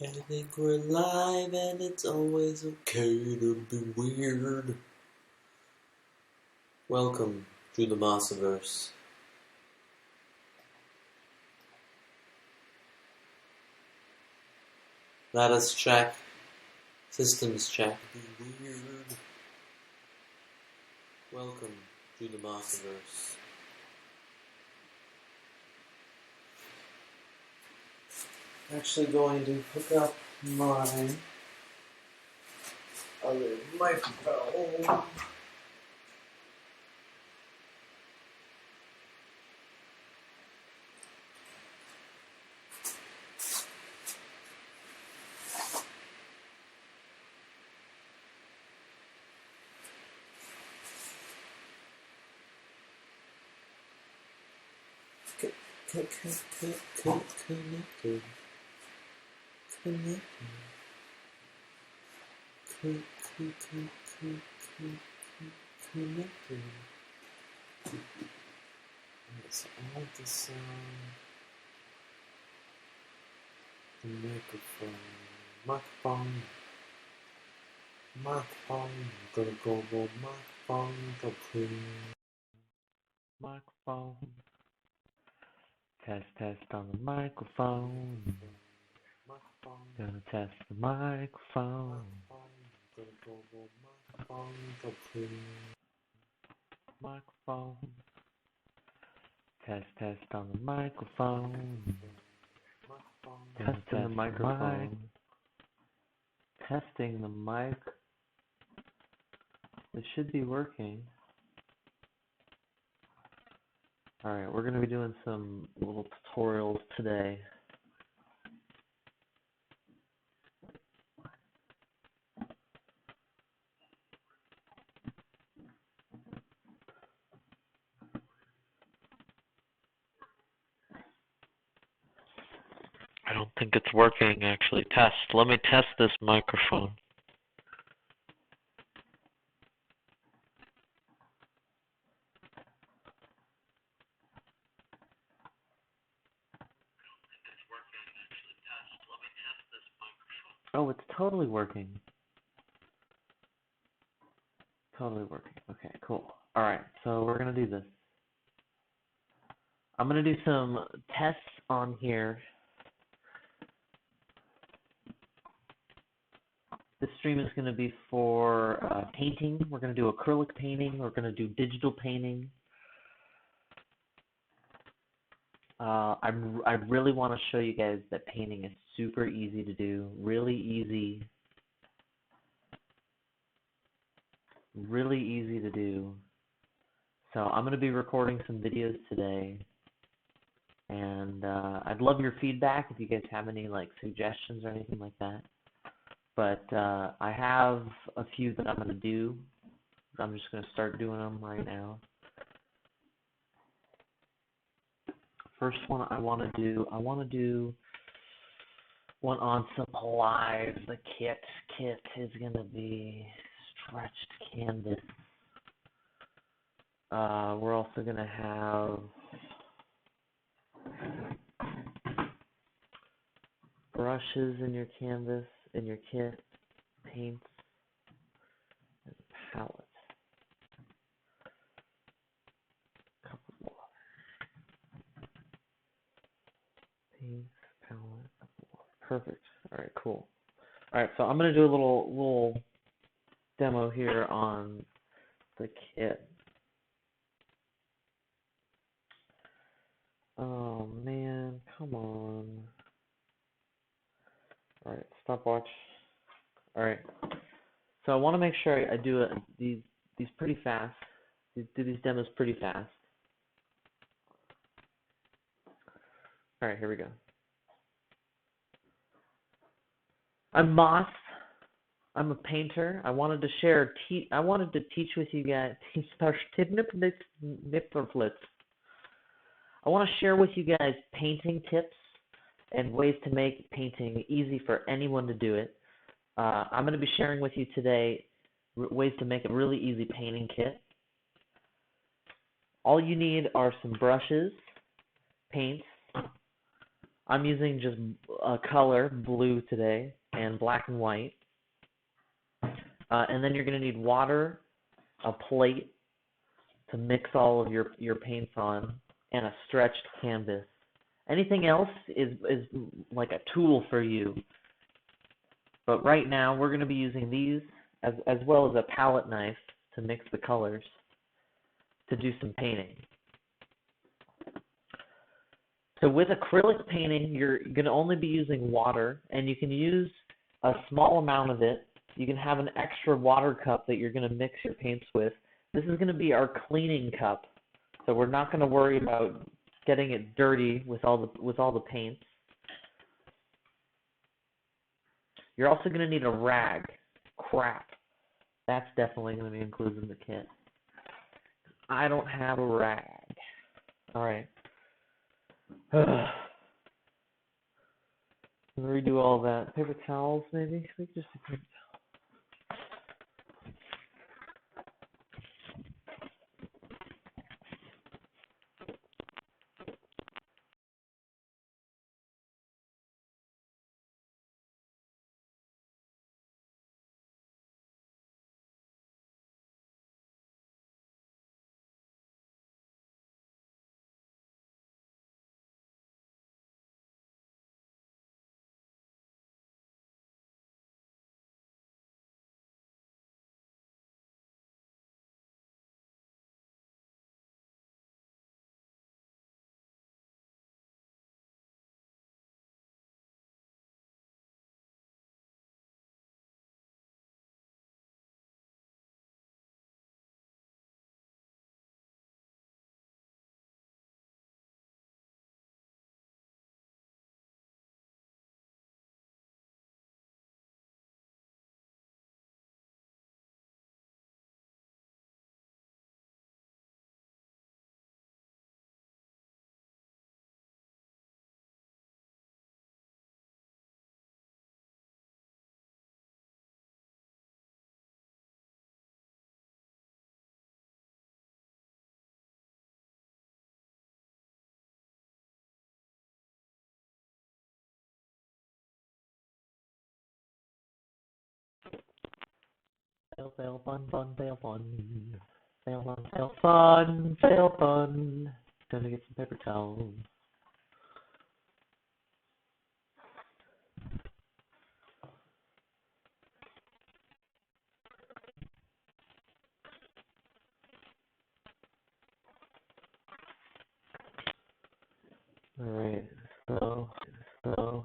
I think we're live and it's always okay to be weird. Welcome to the Mosiverse. Let us check. Systems check. Be weird. Welcome to the Mosiverse. Actually going to hook up my other microphone. Connected. Connected. Let's add the sound. The microphone. Gonna go microphone. Test on the microphone. Gonna test the microphone. Microphone. Test on the microphone. Testing the microphone. Testing the mic. It should be working. Alright, we're going to be doing some little tutorials today. I don't think it's working actually. Test. Let me test this microphone. Oh, it's totally working. Totally working. Okay, cool. Alright, so we're going to do this. I'm going to do some tests on here. This stream is going to be for painting. We're going to do acrylic painting. We're going to do digital painting. I really want to show you guys that painting is super easy to do. Really easy. Really easy to do. So I'm going to be recording some videos today. And I'd love your feedback if you guys have any like suggestions or anything like that. But I have a few that I'm going to do. I'm just going to start doing them right now. First one I want to do one on supplies. The kit is going to be stretched canvas. We're also going to have brushes in your canvas, in your kit, paints, and a palette. A couple more. Paints, palette, a couple more. Perfect. Alright, cool. Alright, so I'm going to do a little demo here on the kit. Oh man, come on. Alright, stopwatch. Alright. So I want to make sure I do these pretty fast. Do these demos pretty fast. Alright, here we go. I'm Moss. I'm a painter. I wanted to teach with you guys. I want to share with you guys painting tips and ways to make painting easy for anyone to do it. I'm going to be sharing with you today ways to make a really easy painting kit. All you need are some brushes, paints. I'm using just a color, blue today, and black and white. And then you're going to need water, a plate to mix all of your paints on, and a stretched canvas. Anything else is like a tool for you. But right now, we're going to be using these as well as a palette knife to mix the colors to do some painting. So with acrylic painting, you're going to only be using water, and you can use a small amount of it. You can have an extra water cup that you're going to mix your paints with. This is going to be our cleaning cup, so we're not going to worry about getting it dirty with all the paints. You're also going to need a rag. Crap. That's definitely going to be included in the kit. I don't have a rag. All right. Redo all that. Paper towels, maybe? We could just do paper fail, fail, fun, fun, fail, fun. Fail, fun, fail, fun, fail, fun. Gonna get some paper towels. Alright, so, alright,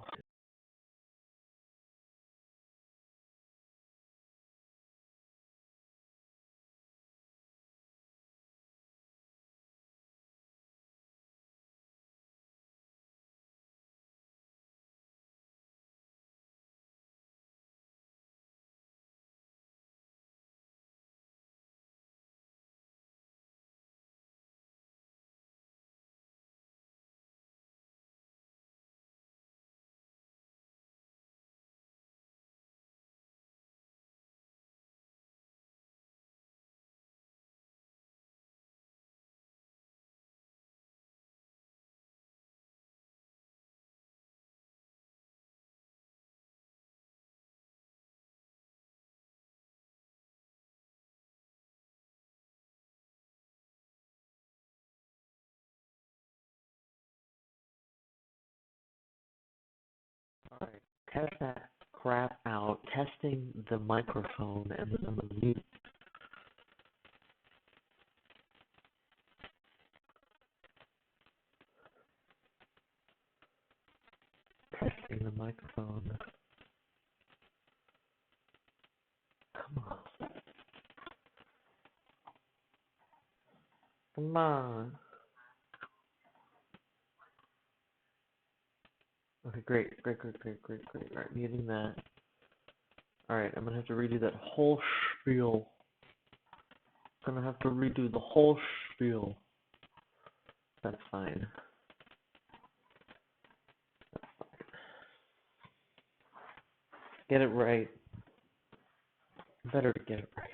test that crap out. Testing the microphone and the mute. Testing the microphone. Come on. Come on. Okay, great, great, great, great, great, great. Alright, muting that. Alright, I'm gonna have to redo that whole spiel. Gonna have to redo the whole spiel. That's fine. Get it right. Better to get it right.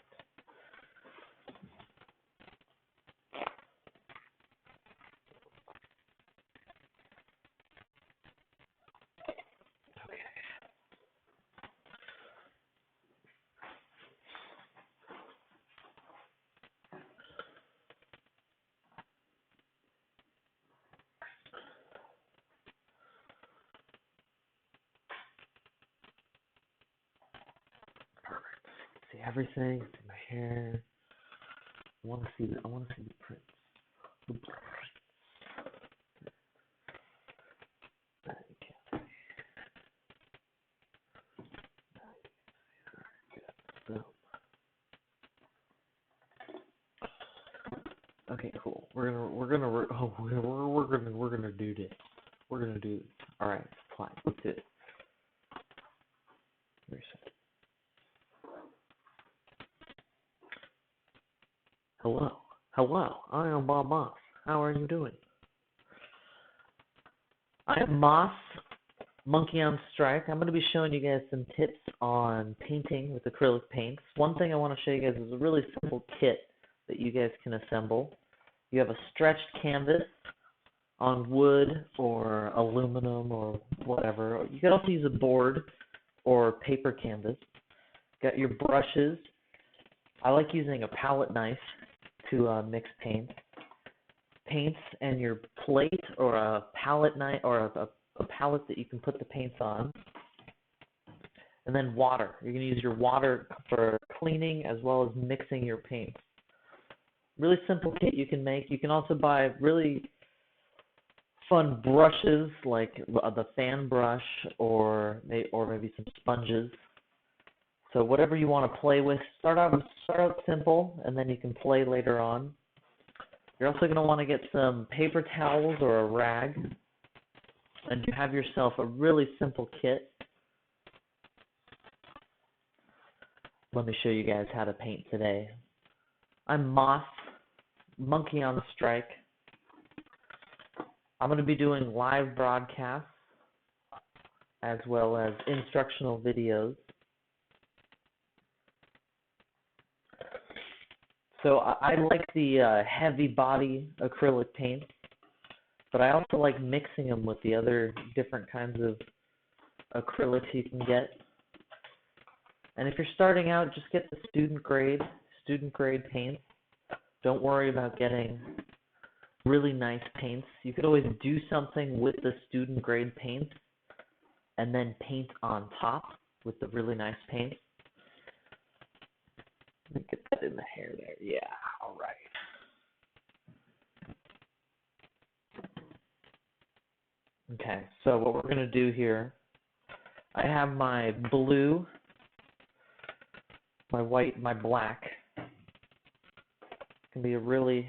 everything. See my hair. I want to see the prints. The prints. Okay. Okay, cool. We're gonna do this. We're gonna do this. All right, fine. Let's do it. Reset. Hello. Hello. I am Bob Moss. How are you doing? I am Moss, Monkey on Strike. I'm going to be showing you guys some tips on painting with acrylic paints. One thing I want to show you guys is a really simple kit that you guys can assemble. You have a stretched canvas on wood or aluminum or whatever. You can also use a board or paper canvas. Got your brushes. I like using a palette knife to mix paints. Paints and your plate or a palette knife or a palette that you can put the paints on. And then water. You're going to use your water for cleaning as well as mixing your paints. Really simple kit you can make. You can also buy really fun brushes like the fan brush or maybe some sponges. So whatever you want to play with, start out simple, and then you can play later on. You're also going to want to get some paper towels or a rag, and you have yourself a really simple kit. Let me show you guys how to paint today. I'm Moss, Monkey on Strike. I'm going to be doing live broadcasts as well as instructional videos. So I like the heavy body acrylic paints, but I also like mixing them with the other different kinds of acrylics you can get. And if you're starting out, just get the student grade paints. Don't worry about getting really nice paints. You could always do something with the student grade paints and then paint on top with the really nice paints. Let me get that in the hair there. Yeah, all right. Okay, so what we're going to do here, I have my blue, my white, my black. It can be a really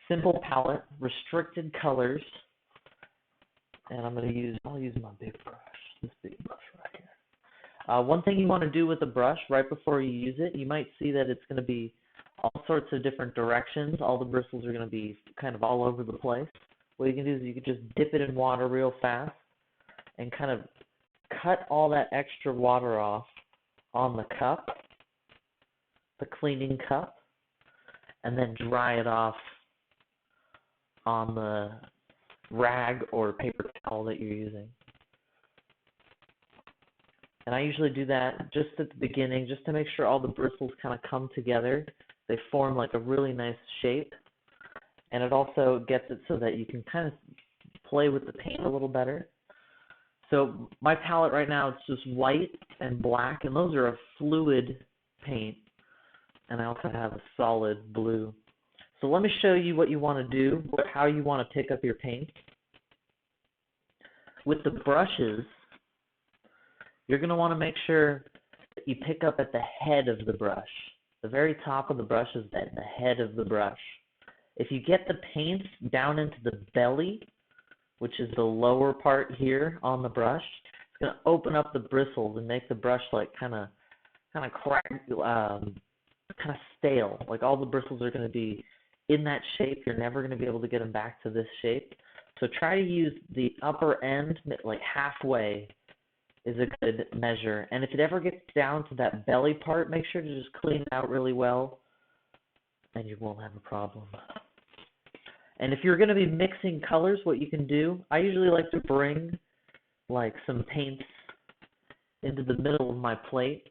simple palette, restricted colors, and I'll use my big brush, this big brush right here. One thing you want to do with the brush right before you use it, you might see that it's going to be all sorts of different directions. All the bristles are going to be kind of all over the place. What you can do is you can just dip it in water real fast and kind of cut all that extra water off on the cup, the cleaning cup, and then dry it off on the rag or paper towel that you're using. And I usually do that just at the beginning, just to make sure all the bristles kind of come together. They form like a really nice shape. And it also gets it so that you can kind of play with the paint a little better. So my palette right now, it's just white and black, and those are a fluid paint. And I also have a solid blue. So let me show you what you want to do, how you want to pick up your paint. With the brushes, you're going to want to make sure that you pick up at the head of the brush. The very top of the brush is at the head of the brush. If you get the paint down into the belly, which is the lower part here on the brush, it's going to open up the bristles and make the brush like kind of crack, kind of stale. Like all the bristles are going to be in that shape. You're never going to be able to get them back to this shape. So try to use the upper end, like halfway, is a good measure. And if it ever gets down to that belly part, make sure to just clean it out really well, and you won't have a problem. And if you're going to be mixing colors, what you can do, I usually like to bring like some paints into the middle of my plate,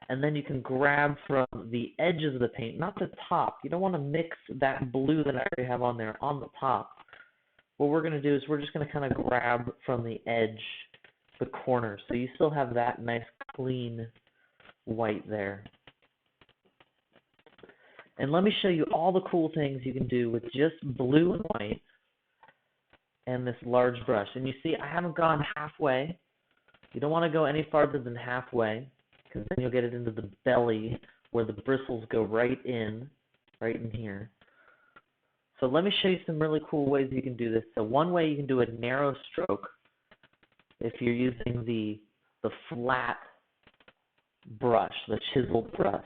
and then you can grab from the edges of the paint, not the top. You don't want to mix that blue that I already have on there on the top. What we're going to do is we're just going to kind of grab from the edge, the corner, so you still have that nice clean white there. And let me show you all the cool things you can do with just blue and white and this large brush. And you see, I haven't gone halfway. You don't want to go any farther than halfway, because then you'll get it into the belly where the bristles go right in here. So let me show you some really cool ways you can do this. So one way you can do a narrow stroke if you're using the flat brush, the chiseled brush.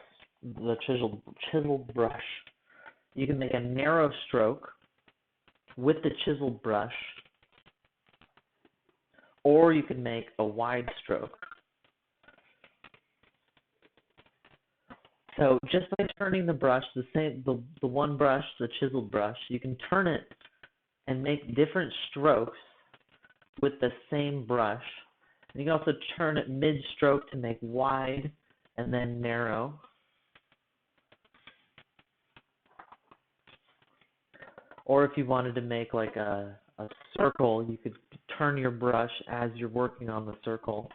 You can make a narrow stroke with the chiseled brush, or you can make a wide stroke. So just by turning the brush, the one brush, the chiseled brush, you can turn it and make different strokes with the same brush. And you can also turn it mid-stroke to make wide and then narrow. Or if you wanted to make like a circle, you could turn your brush as you're working on the circle.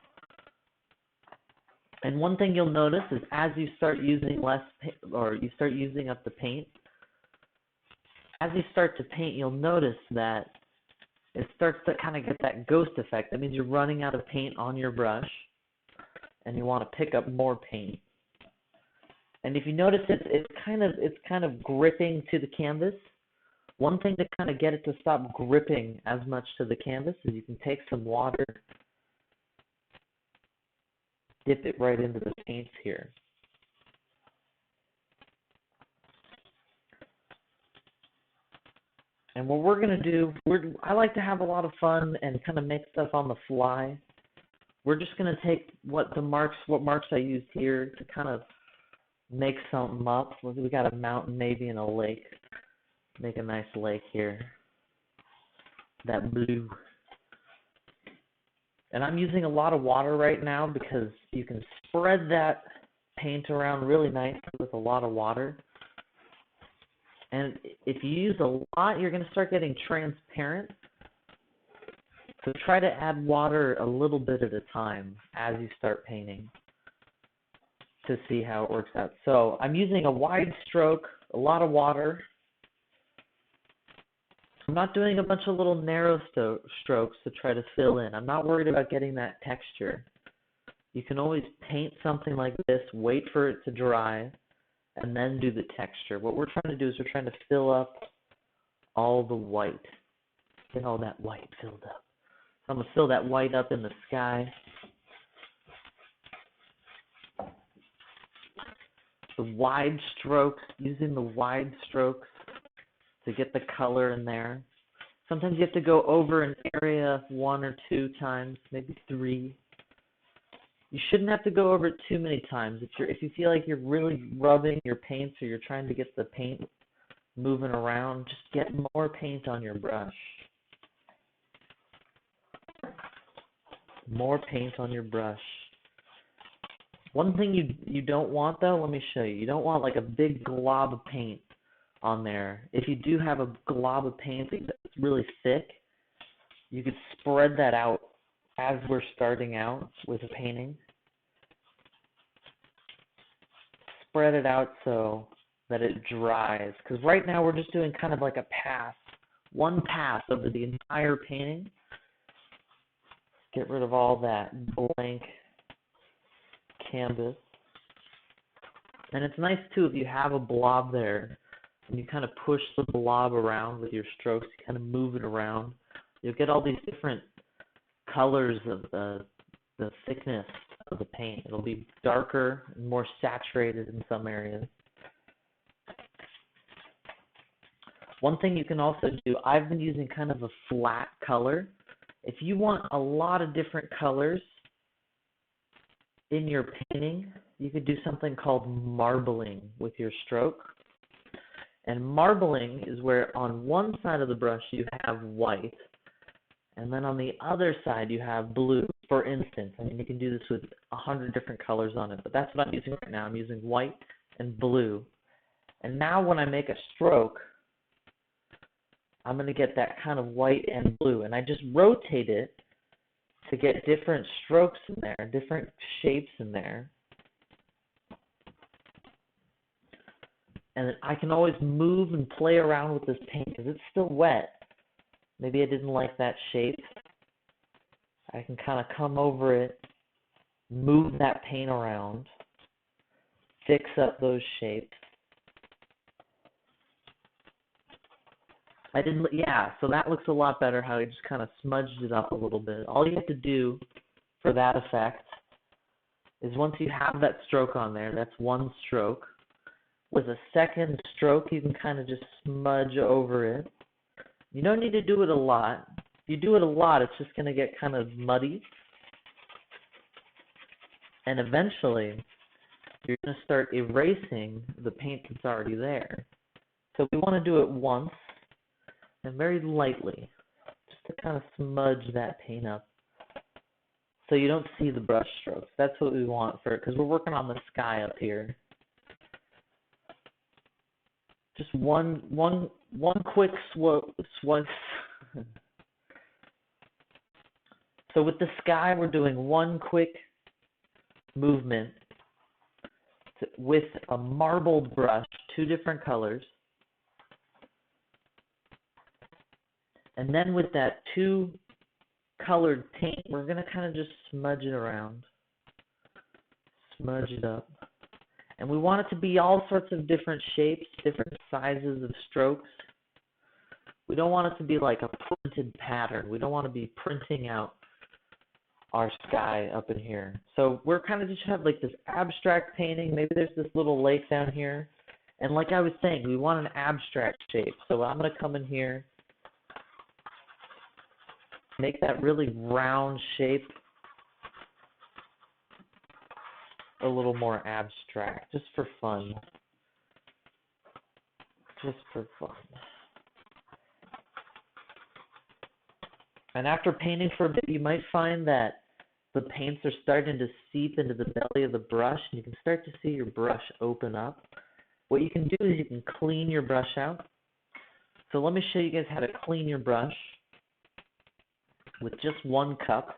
And one thing you'll notice is as you start using you start using up the paint, as you start to paint, you'll notice that it starts to kind of get that ghost effect. That means you're running out of paint on your brush, and you want to pick up more paint. And if you notice, it's kind of gripping to the canvas. One thing to kind of get it to stop gripping as much to the canvas is you can take some water, dip it right into the paints here. And what we're going to do, I like to have a lot of fun and kind of make stuff on the fly. We're just going to take what marks I used here to kind of make something up. We got a mountain maybe and a lake. Make a nice lake here. That blue. And I'm using a lot of water right now because you can spread that paint around really nicely with a lot of water. And if you use a lot, you're going to start getting transparent. So try to add water a little bit at a time as you start painting to see how it works out. So I'm using a wide stroke, a lot of water. I'm not doing a bunch of little narrow strokes to try to fill in. I'm not worried about getting that texture. You can always paint something like this, wait for it to dry, and then do the texture. What we're trying to do is we're trying to fill up all the white. Get all that white filled up. So I'm going to fill that white up in the sky. The wide strokes, using the wide strokes to get the color in there. Sometimes you have to go over an area 1 or 2 times, maybe 3. You shouldn't have to go over it too many times. If you feel like you're really rubbing your paints or you're trying to get the paint moving around, just get more paint on your brush. More paint on your brush. One thing you don't want though, let me show you. You don't want like a big glob of paint on there. If you do have a glob of paint that's really thick, you could spread that out as we're starting out with a painting. Spread it out so that it dries. Because right now we're just doing kind of like a pass. One pass over the entire painting. Get rid of all that blank canvas. And it's nice too if you have a blob there and you kind of push the blob around with your strokes, you kind of move it around. You'll get all these different colors of the thickness of the paint. It'll be darker and more saturated in some areas. One thing you can also do, I've been using kind of a flat color. If you want a lot of different colors in your painting, you could do something called marbling with your stroke. And marbling is where on one side of the brush you have white, and then on the other side you have blue, for instance. I mean, you can do this with 100 different colors on it, but that's what I'm using right now. I'm using white and blue. And now when I make a stroke, I'm going to get that kind of white and blue, and I just rotate it to get different strokes in there, different shapes in there. And I can always move and play around with this paint because it's still wet. Maybe I didn't like that shape. I can kind of come over it, move that paint around, fix up those shapes. So that looks a lot better how I just kind of smudged it up a little bit. All you have to do for that effect is once you have that stroke on there, that's one stroke. With a second stroke, you can kind of just smudge over it. You don't need to do it a lot. If you do it a lot, it's just going to get kind of muddy. And eventually, you're going to start erasing the paint that's already there. So we want to do it once and very lightly, just to kind of smudge that paint up so you don't see the brush strokes. That's what we want for it, because we're working on the sky up here. Just one quick swipe. So with the sky, we're doing one quick movement with a marbled brush, two different colors. And then with that two colored paint, we're going to kind of just smudge it around. Smudge it up. And we want it to be all sorts of different shapes, different sizes of strokes. We don't want it to be like a printed pattern. We don't want to be printing out our sky up in here. So we're kind of just have like this abstract painting. Maybe there's this little lake down here. And like I was saying, we want an abstract shape. So I'm going to come in here, make that really round shape a little more abstract, just for fun. Just for fun. And after painting for a bit, you might find that the paints are starting to seep into the belly of the brush, and you can start to see your brush open up. What you can do is you can clean your brush out. So let me show you guys how to clean your brush with just one cup.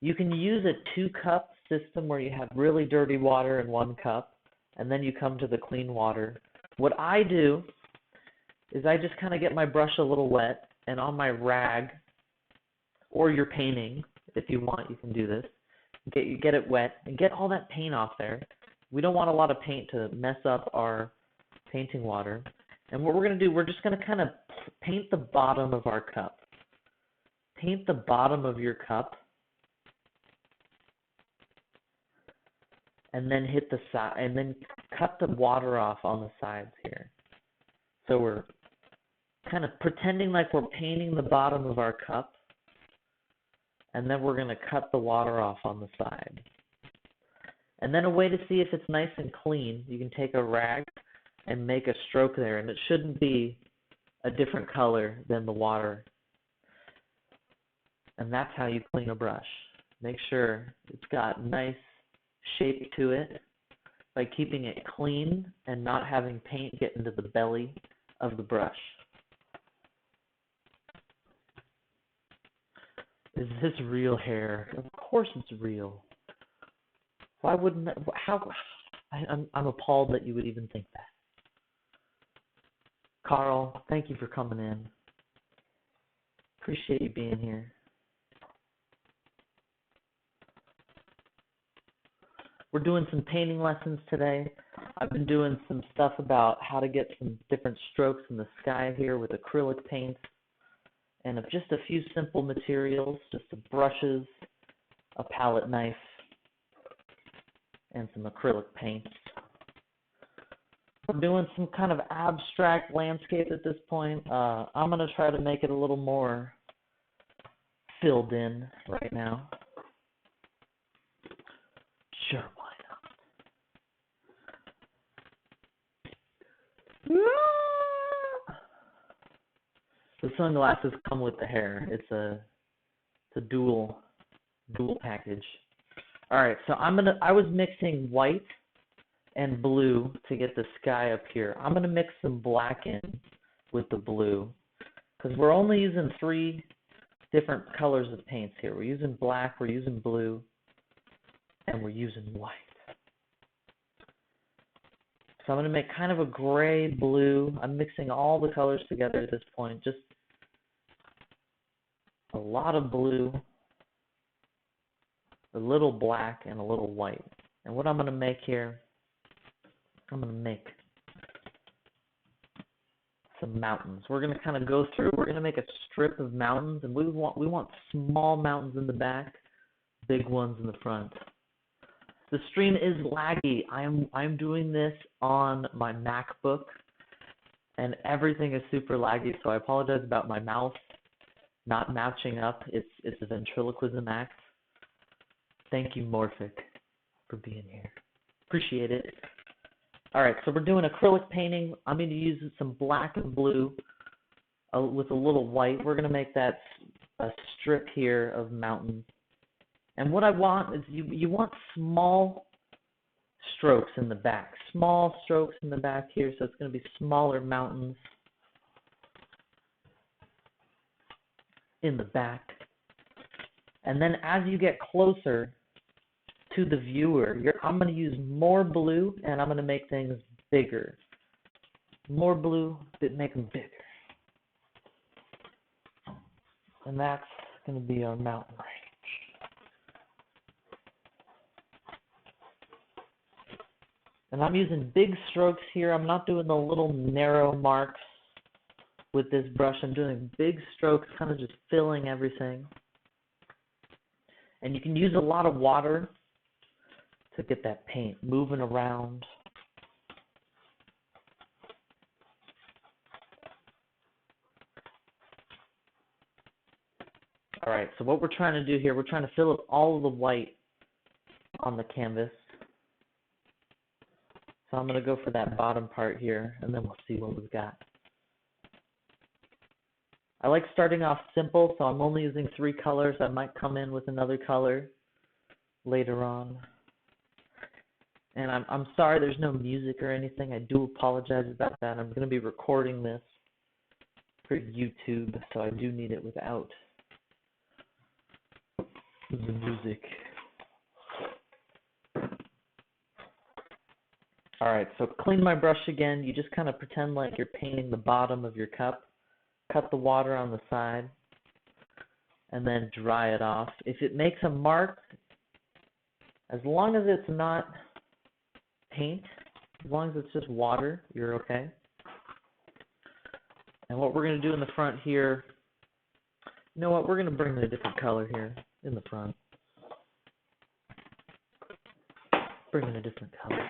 You can use a 2-cup system where you have really dirty water in 1 cup, and then you come to the clean water. What I do is I just kind of get my brush a little wet, and on my rag, or your painting, if you want, you can do this. Get it wet, and get all that paint off there. We don't want a lot of paint to mess up our painting water. And what we're going to do, we're just going to kind of paint the bottom of our cup. Paint the bottom of your cup. And then hit the side, and then cut the water off on the sides here. So we're kind of pretending like we're painting the bottom of our cup, and then we're going to cut the water off on the side. And then a way to see if it's nice and clean, you can take a rag and make a stroke there, and it shouldn't be a different color than the water. And that's how you clean a brush. Make sure it's got nice shape to it by keeping it clean and not having paint get into the belly of the brush. Is this real hair? Of course it's real. Why wouldn't I'm appalled that you would even think that. Carl, thank you for coming in. Appreciate you being here. We're doing some painting lessons today. I've been doing some stuff about how to get some different strokes in the sky here with acrylic paints, and of just a few simple materials, just some brushes, a palette knife, and some acrylic paints. We're doing some kind of abstract landscape at this point. I'm going to try to make it a little more filled in right now. Sure, why not? The sunglasses come with the hair. It's a dual package. All right, so I was mixing white and blue to get the sky up here. I'm gonna mix some black in with the blue because we're only using 3 different colors of paints here. We're using black, we're using blue, and we're using white. So I'm going to make kind of a gray blue. I'm mixing all the colors together at this point. Just a lot of blue, a little black, and a little white. And what I'm going to make here, I'm going to make some mountains. We're going to kind of go through, we're going to make a strip of mountains, and we want small mountains in the back, big ones in the front. The stream is laggy. I'm doing this on my MacBook, and everything is super laggy, so I apologize about my mouth not matching up. It's a ventriloquism act. Thank you, Morphic, for being here. Appreciate it. All right, so we're doing acrylic painting. I'm going to use some black and blue with a little white. We're going to make that a strip here of mountains. And what I want is you want small strokes in the back. Small strokes in the back here, so it's going to be smaller mountains in the back. And then as you get closer to the viewer, I'm going to use more blue, and I'm going to make things bigger. More blue, but make them bigger. And that's going to be our mountain range. And I'm using big strokes here. I'm not doing the little narrow marks with this brush. I'm doing big strokes, kind of just filling everything. And you can use a lot of water to get that paint moving around. All right, so what we're trying to do here, we're trying to fill up all of the white on the canvas. So I'm going to go for that bottom part here, and then we'll see what we've got. I like starting off simple, so I'm only using 3 colors. I might come in with another color later on. And I'm sorry there's no music or anything. I do apologize about that. I'm going to be recording this for YouTube, so I do need it without the music. All right, so clean my brush again. You just kind of pretend like you're painting the bottom of your cup. Cut the water on the side, and then dry it off. If it makes a mark, as long as it's not paint, as long as it's just water, you're okay. And what we're going to do in the front here, you know what, we're going to bring in a different color here in the front. Bring in a different color.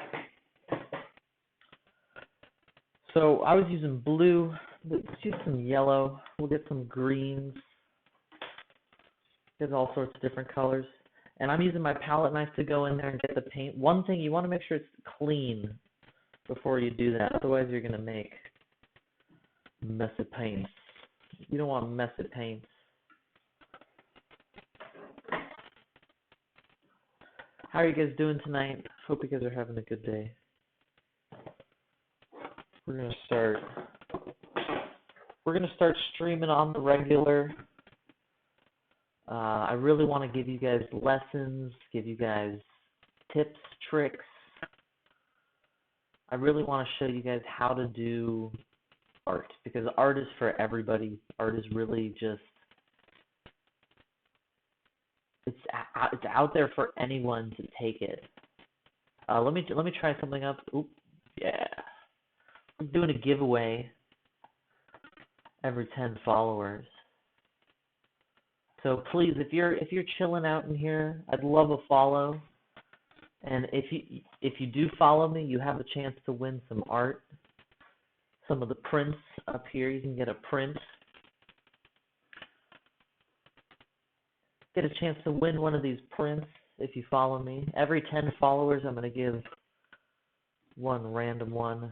So I was using blue. Let's use some yellow. We'll get some greens. There's all sorts of different colors. And I'm using my palette knife to go in there and get the paint. One thing, you want to make sure it's clean before you do that. Otherwise, you're going to make messy paints. You don't want messy paints. How are you guys doing tonight? Hope you guys are having a good day. We're going to start streaming on the regular. I really want to give you guys lessons, give you guys tips, tricks. I really want to show you guys how to do art, because art is for everybody. Art is really just, it's out there for anyone to take it. Let me try something up. Oop, yeah. I'm doing a giveaway every 10 followers. So please, if you're chilling out in here, I'd love a follow. And if you do follow me, you have a chance to win some art. Some of the prints up here, you can get a print. Get a chance to win one of these prints if you follow me. Every 10 followers, I'm going to give one random one.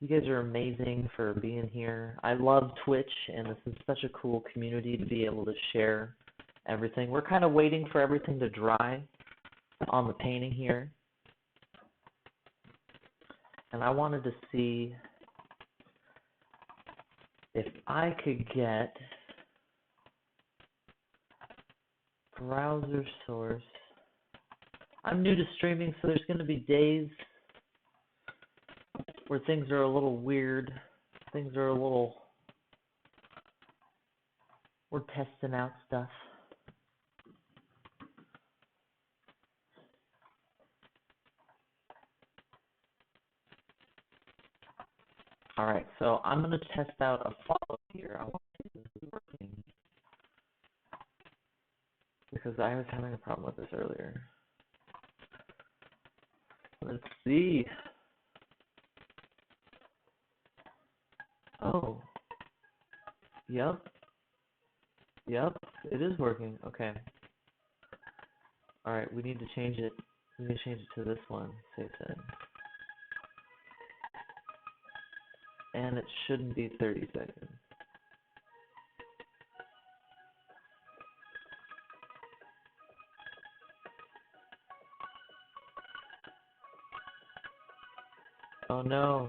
You guys are amazing for being here. I love Twitch, and this is such a cool community to be able to share everything. We're kind of waiting for everything to dry on the painting here. And I wanted to see if I could get browser source. I'm new to streaming, so there's going to be days where things are a little weird. Things are a little... We're testing out stuff. Alright, so I'm going to test out a follow here. I want to see if this is working. Because I was having a problem with this earlier. Let's see. Oh. Yep. Yep, it is working. Okay. Alright, we need to change it. We need to change it to this one. Save setting. And it shouldn't be 30 seconds. Oh no.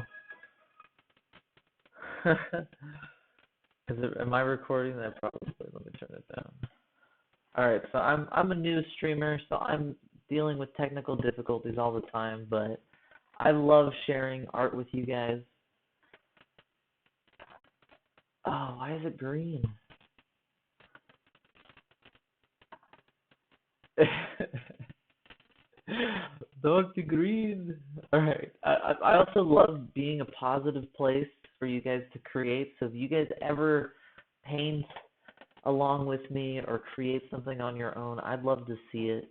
Am I recording that? Probably. Let me turn it down. Alright, so I'm a new streamer, so I'm dealing with technical difficulties all the time, but I love sharing art with you guys. Oh, why is it green? Don't be green. Alright. I also love being a positive place for you guys to create. So if you guys ever paint along with me or create something on your own, I'd love to see it.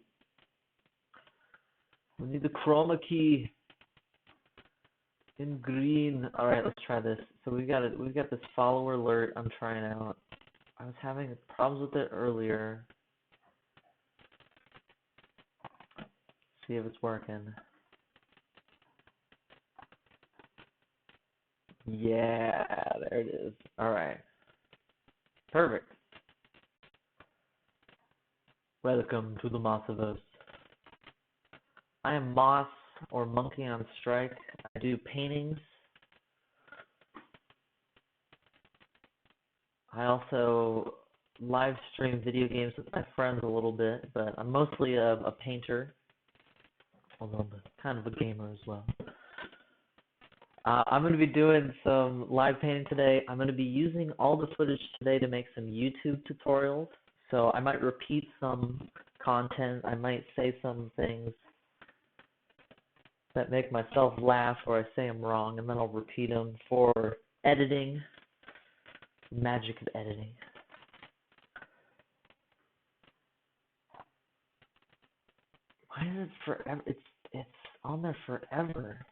We need the chroma key in green. Alright, let's try this. So we've got this follower alert I'm trying out. I was having problems with it earlier. See if it's working. Yeah, there it is. Alright. Perfect. Welcome to the Mosiverse. I am Moss, or Monkey on Strike. I do paintings. I also live stream video games with my friends a little bit, but I'm mostly a painter. Although I'm kind of a gamer as well. I'm going to be doing some live painting today. I'm going to be using all the footage today to make some YouTube tutorials. So I might repeat some content. I might say some things that make myself laugh or I say them wrong, and then I'll repeat them for editing. Magic of editing. Why is it forever? It's on there forever.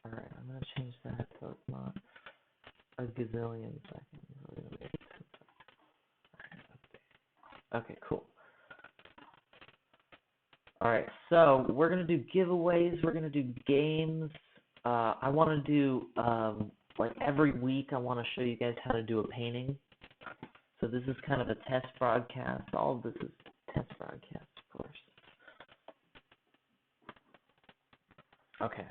Alright, I'm going to change that so it's not a gazillion seconds. Okay, cool. Alright, so we're going to do giveaways, we're going to do games. I want to do, like every week I want to show you guys how to do a painting. So this is kind of a test broadcast. All of this is test broadcast, of course. Okay.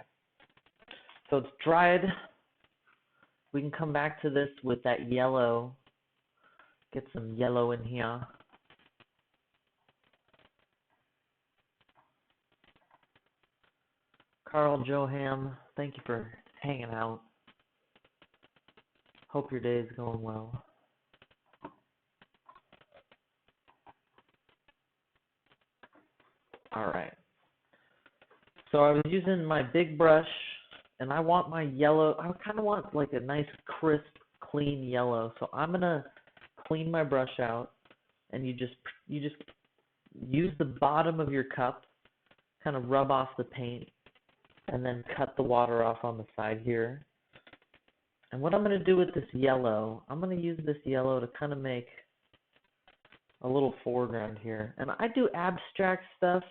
So it's dried. We can come back to this with that yellow. Get some yellow in here. Carl Joham, thank you for hanging out. Hope your day is going well. Alright. So I was using my big brush, and I want my yellow, I kind of want like a nice crisp, clean yellow. So I'm going to clean my brush out, and you just use the bottom of your cup, kind of rub off the paint, and then cut the water off on the side here. And what I'm going to do with this yellow, I'm going to use this yellow to kind of make a little foreground here. And I do abstract stuff.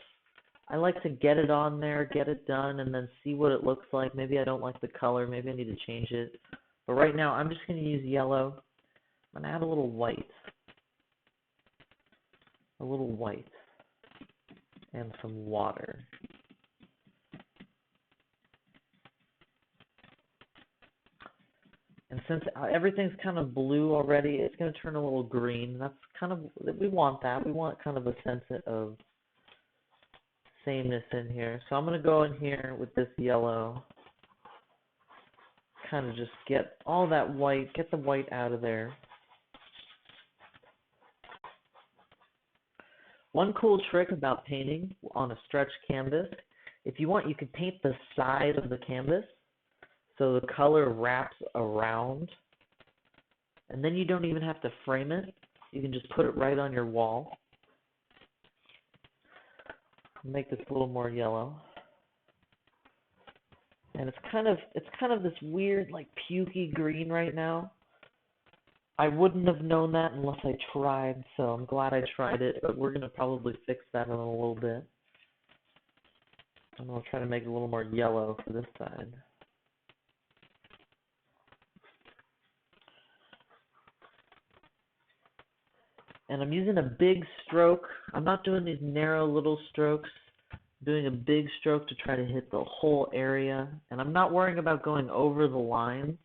I like to get it on there, get it done, and then see what it looks like. Maybe I don't like the color. Maybe I need to change it. But right now, I'm just going to use yellow. I'm going to add a little white. a little white and some water. And since everything's kind of blue already, it's going to turn a little green. That's kind of, we want that. We want kind of a sense of sameness in here. So I'm going to go in here with this yellow, kind of just get all that white, get the white out of there. One cool trick about painting on a stretched canvas, if you want, you could paint the side of the canvas so the color wraps around, and then you don't even have to frame it. You can just put it right on your wall. Make this a little more yellow. And it's kind of this weird, like, pukey green right now. I wouldn't have known that unless I tried, so I'm glad I tried it, but we're going to probably fix that in a little bit. I'm going to try to make it a little more yellow for this side. And I'm using a big stroke. I'm not doing these narrow little strokes. I'm doing a big stroke to try to hit the whole area. And I'm not worrying about going over the lines.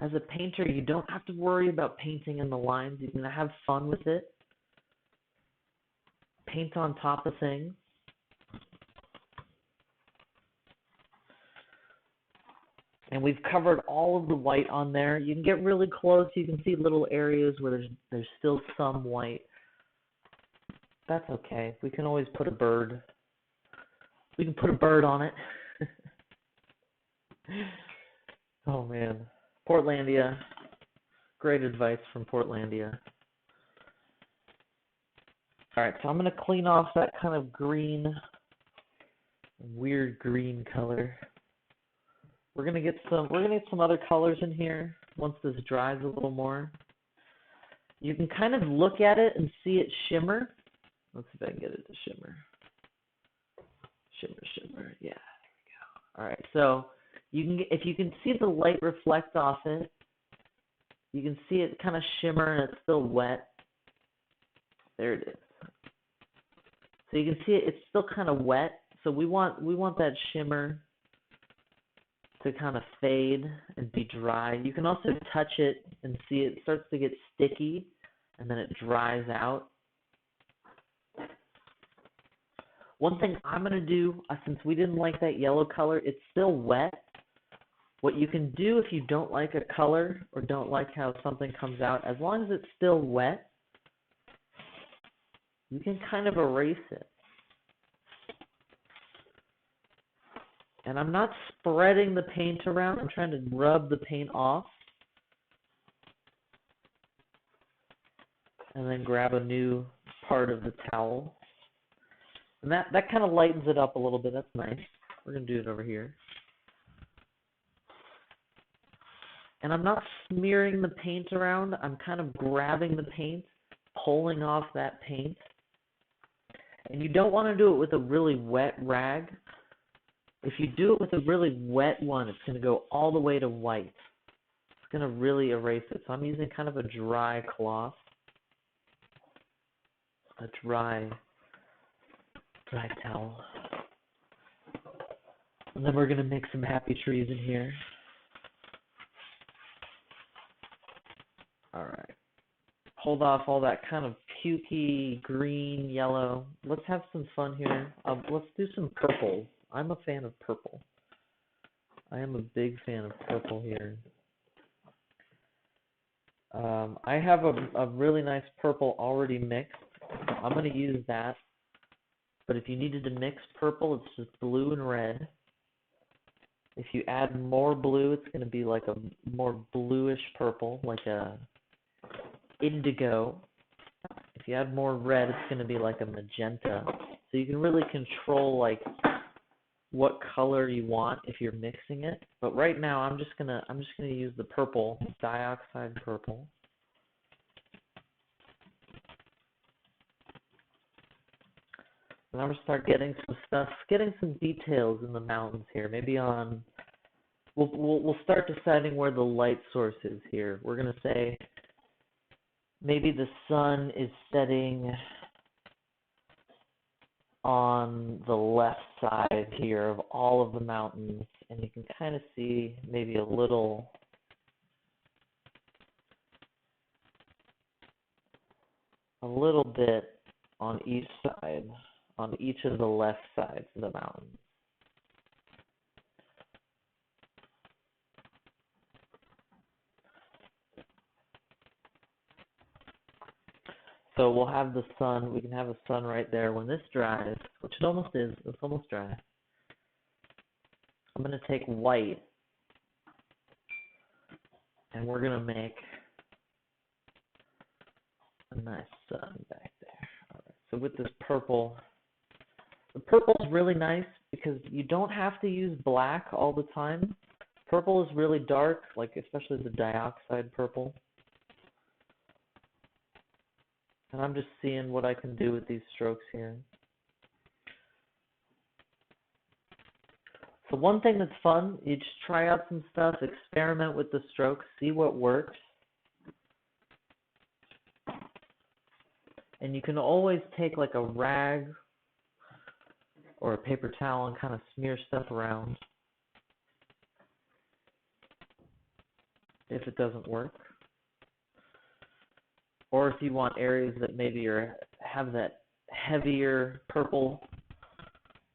As a painter, you don't have to worry about painting in the lines. You can have fun with it. Paint on top of things. And we've covered all of the white on there. You can get really close. You can see little areas where there's still some white. That's okay. We can always put a bird. We can put a bird on it. Oh, man. Portlandia. Great advice from Portlandia. All right, so I'm going to clean off that kind of green, weird green color. We're gonna get some other colors in here once this dries a little more. You can kind of look at it and see it shimmer. Let's see if I can get it to shimmer. Shimmer. Yeah, there we go. All right, so if you can see the light reflect off it, you can see it kind of shimmer and it's still wet. There it is. So you can see it's still kind of wet. So we want that shimmer to kind of fade and be dry. You can also touch it and see it starts to get sticky and then it dries out. One thing I'm going to do, since we didn't like that yellow color, it's still wet. What you can do if you don't like a color or don't like how something comes out, as long as it's still wet, you can kind of erase it. And I'm not spreading the paint around. I'm trying to rub the paint off. And then grab a new part of the towel. And that kind of lightens it up a little bit. That's nice. We're going to do it over here. And I'm not smearing the paint around. I'm kind of grabbing the paint, pulling off that paint. And you don't want to do it with a really wet rag. If you do it with a really wet one, it's going to go all the way to white. It's going to really erase it. So I'm using kind of a dry cloth. A dry towel. And then we're going to make some happy trees in here. All right. Hold off all that kind of pukey, green, yellow. Let's have some fun here. Let's do some purple. I'm a fan of purple. I am a big fan of purple here. I have a really nice purple already mixed. So I'm going to use that. But if you needed to mix purple, it's just blue and red. If you add more blue, it's going to be like a more bluish purple, like a indigo. If you add more red, it's going to be like a magenta. So you can really control like what color you want if you're mixing it. But right now I'm just gonna use the purple, dioxide purple. And I'm gonna start getting some details in the mountains here. Maybe we'll start deciding where the light source is here. We're gonna say maybe the sun is setting on the left side here of all of the mountains, and you can kind of see maybe a little bit on each side, on each of the left sides of the mountain. So we'll have the sun, we can have the sun right there. When this dries, which it almost is, it's almost dry, I'm going to take white, and we're going to make a nice sun back there. All right. So with this purple, the purple is really nice because you don't have to use black all the time. Purple is really dark, like especially the dioxide purple. And I'm just seeing what I can do with these strokes here. So one thing that's fun, you just try out some stuff, experiment with the strokes, see what works. And you can always take like a rag or a paper towel and kind of smear stuff around if it doesn't work. Or if you want areas that maybe have that heavier purple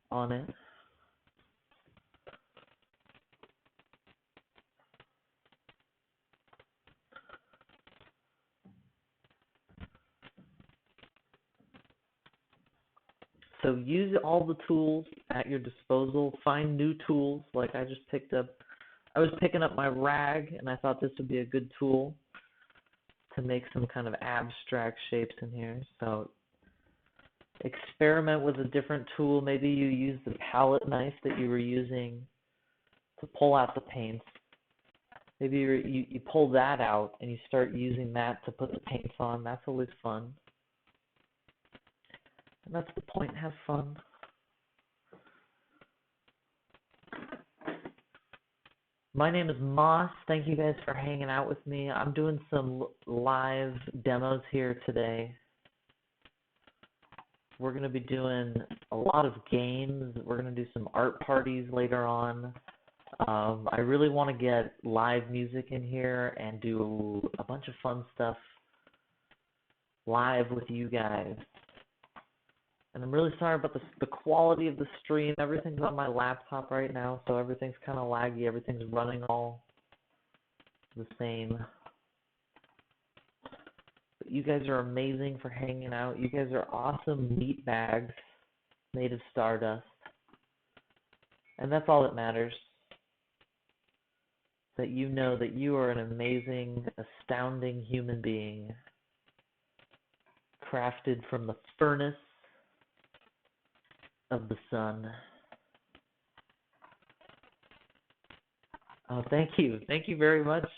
on it. So use all the tools at your disposal. Find new tools. Like I just picked up, I was picking up my rag, and I thought this would be a good tool to make some kind of abstract shapes in here. So experiment with a different tool. Maybe you use the palette knife that you were using to pull out the paints. Maybe you pull that out and you start using that to put the paints on. That's always fun. And that's the point, have fun. My name is Moss. Thank you guys for hanging out with me. I'm doing some live demos here today. We're going to be doing a lot of games. We're going to do some art parties later on. I really want to get live music in here and do a bunch of fun stuff live with you guys. And I'm really sorry about the quality of the stream. Everything's on my laptop right now, so everything's kind of laggy. Everything's running all the same. But you guys are amazing for hanging out. You guys are awesome meat bags made of stardust. And that's all that matters. That you know that you are an amazing, astounding human being, crafted from the furnace of the sun. Oh, thank you. Thank you very much,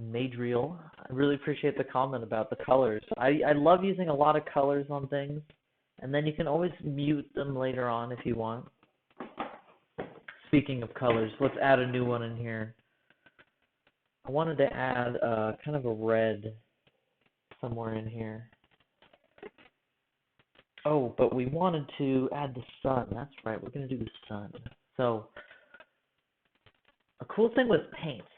Madriel. I really appreciate the comment about the colors. I love using a lot of colors on things, and then you can always mute them later on if you want. Speaking of colors, let's add a new one in here. I wanted to add kind of a red somewhere in here. Oh, but we wanted to add the sun. That's right, we're going to do the sun. So, a cool thing with paints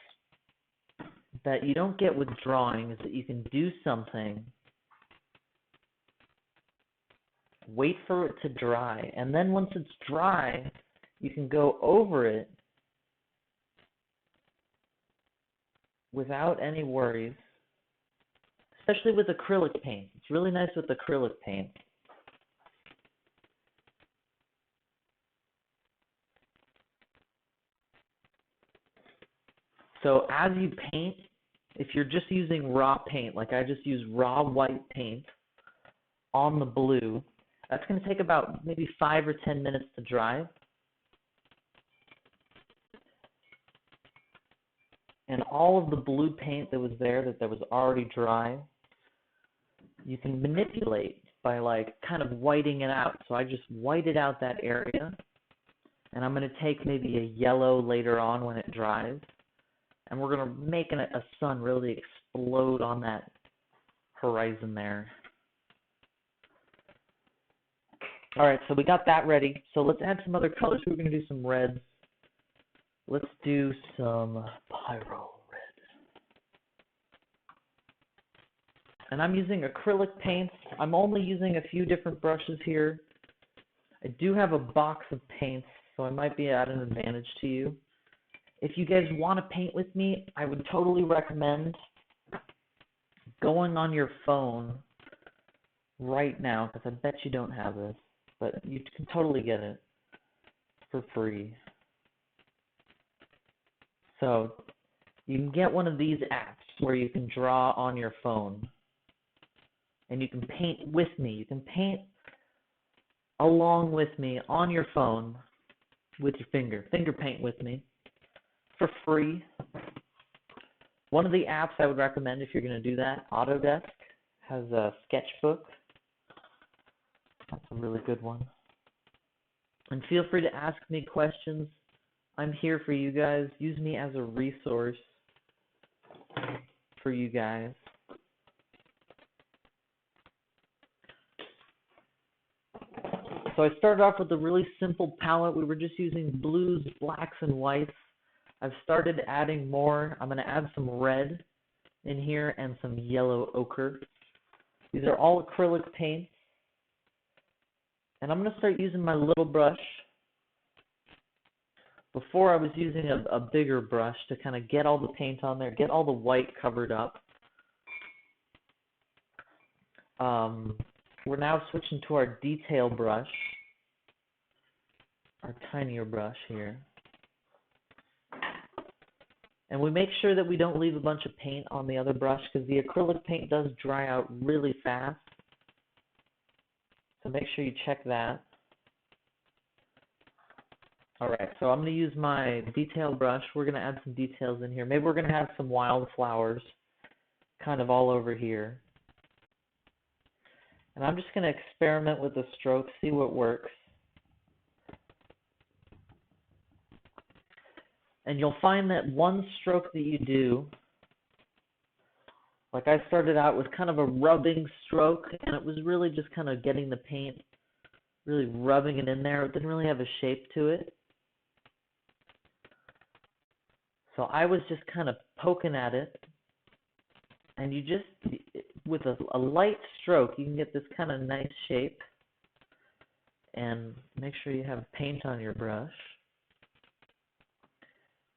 that you don't get with drawing is that you can do something, wait for it to dry, and then once it's dry, you can go over it without any worries, especially with acrylic paint. It's really nice with acrylic paint. So as you paint, if you're just using raw paint, like I just use raw white paint on the blue, that's going to take about maybe 5 or 10 minutes to dry. And all of the blue paint that was there, that was already dry, you can manipulate by like kind of whiting it out. So I just whited out that area, and I'm going to take maybe a yellow later on when it dries, and we're going to make a sun really explode on that horizon there. All right, so we got that ready. So let's add some other colors. We're going to do some reds. Let's do some pyro red. And I'm using acrylic paints. I'm only using a few different brushes here. I do have a box of paints, so I might be at an advantage to you. If you guys want to paint with me, I would totally recommend going on your phone right now, because I bet you don't have this, but you can totally get it for free. So you can get one of these apps where you can draw on your phone, and you can paint with me. You can paint along with me on your phone with your finger paint with me for free. One of the apps I would recommend if you're going to do that, Autodesk, has a sketchbook. That's a really good one. And feel free to ask me questions. I'm here for you guys. Use me as a resource for you guys. So I started off with a really simple palette. We were just using blues, blacks, and whites. I've started adding more. I'm going to add some red in here and some yellow ochre. These are all acrylic paints. And I'm going to start using my little brush. Before I was using a bigger brush to kind of get all the paint on there, get all the white covered up. We're now switching to our detail brush, our tinier brush here. And we make sure that we don't leave a bunch of paint on the other brush because the acrylic paint does dry out really fast. So make sure you check that. All right, so I'm going to use my detail brush. We're going to add some details in here. Maybe we're going to have some wildflowers kind of all over here. And I'm just going to experiment with the stroke, see what works. And you'll find that one stroke that you do, like I started out with kind of a rubbing stroke, and it was really just kind of getting the paint, really rubbing it in there. It didn't really have a shape to it. So I was just kind of poking at it, and you just, with a light stroke, you can get this kind of nice shape. And make sure you have paint on your brush.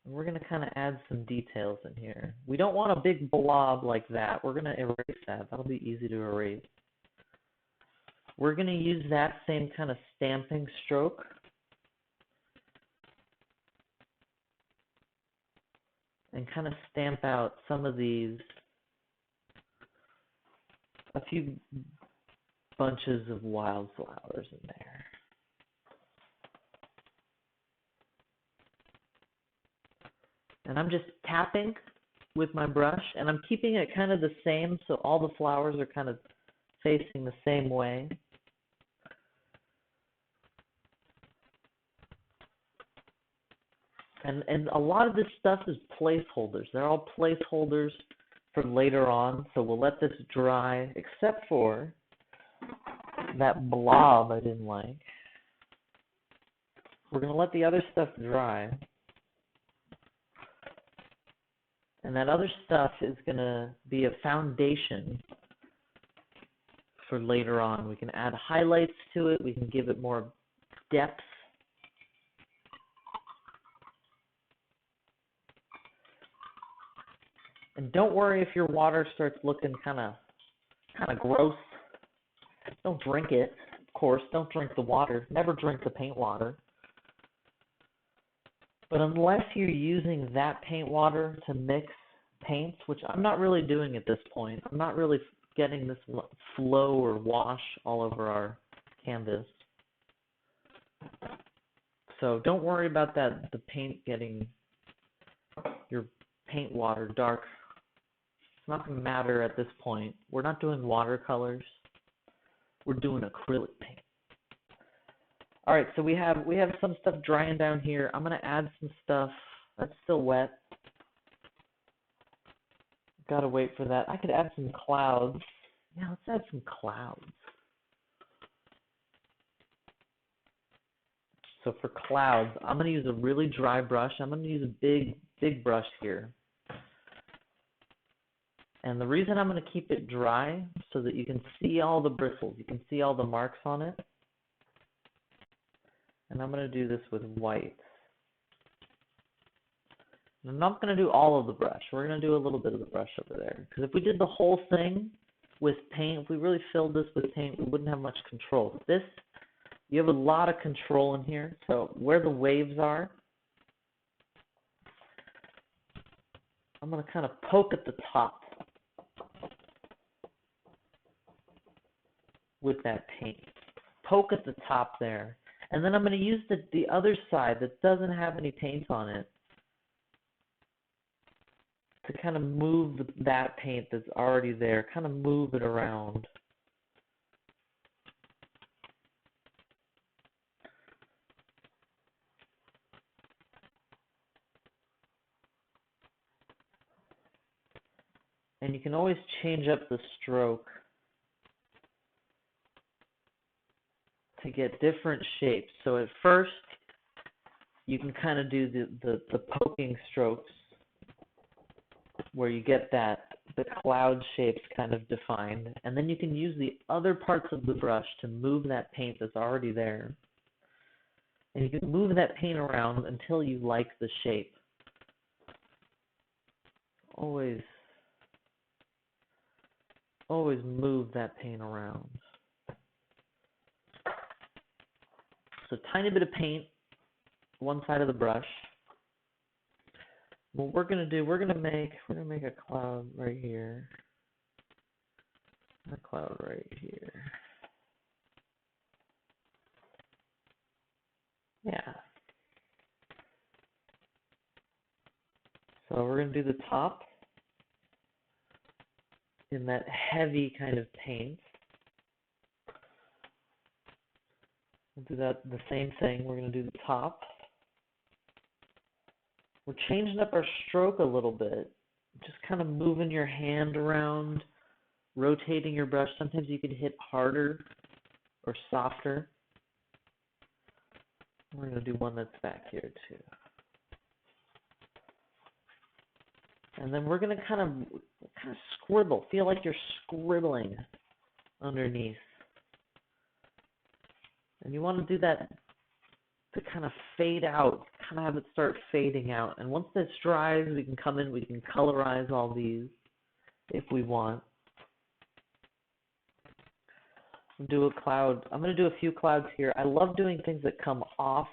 And we're going to kind of add some details in here. We don't want a big blob like that. We're going to erase that. That'll be easy to erase. We're going to use that same kind of stamping stroke. And kind of stamp out some of these, a few bunches of wildflowers in there. And I'm just tapping with my brush, and I'm keeping it kind of the same, so all the flowers are kind of facing the same way. And a lot of this stuff is placeholders. They're all placeholders for later on, so we'll let this dry, except for that blob I didn't like. We're going to let the other stuff dry. And that other stuff is going to be a foundation for later on. We can add highlights to it. We can give it more depth. And don't worry if your water starts looking kind of gross. Don't drink it, of course. Don't drink the water. Never drink the paint water. But unless you're using that paint water to mix paints, which I'm not really doing at this point, I'm not really getting this flow or wash all over our canvas. So don't worry about that, the paint getting your paint water dark. It's not going to matter at this point. We're not doing watercolors. We're doing acrylic paint. All right, so we have some stuff drying down here. I'm going to add some stuff that's still wet. Got to wait for that. I could add some clouds. Yeah, let's add some clouds. So for clouds, I'm going to use a really dry brush. I'm going to use a big brush here. And the reason I'm going to keep it dry so that you can see all the bristles, you can see all the marks on it. And I'm going to do this with white. And I'm not going to do all of the brush. We're going to do a little bit of the brush over there. Because if we did the whole thing with paint, if we really filled this with paint, we wouldn't have much control. This, you have a lot of control in here. So where the waves are, I'm going to kind of poke at the top with that paint. Poke at the top there. And then I'm going to use the other side that doesn't have any paint on it to kind of move that paint that's already there, kind of move it around. And you can always change up the stroke to get different shapes. So at first, you can kind of do the poking strokes where you get the cloud shapes kind of defined. And then you can use the other parts of the brush to move that paint that's already there. And you can move that paint around until you like the shape. Always move that paint around. So tiny bit of paint, one side of the brush. What we're gonna do, we're gonna make a cloud right here. A cloud right here. Yeah. So we're gonna do the top in that heavy kind of paint. We'll do that the same thing. We're gonna do the top. We're changing up our stroke a little bit. Just kind of moving your hand around, rotating your brush. Sometimes you can hit harder or softer. We're going to do one that's back here too. And then we're going to kind of scribble. Feel like you're scribbling underneath. And you want to do that to kind of fade out, kind of have it start fading out. And once this dries, we can come in, we can colorize all these if we want. Do a cloud. I'm going to do a few clouds here. I love doing things that come off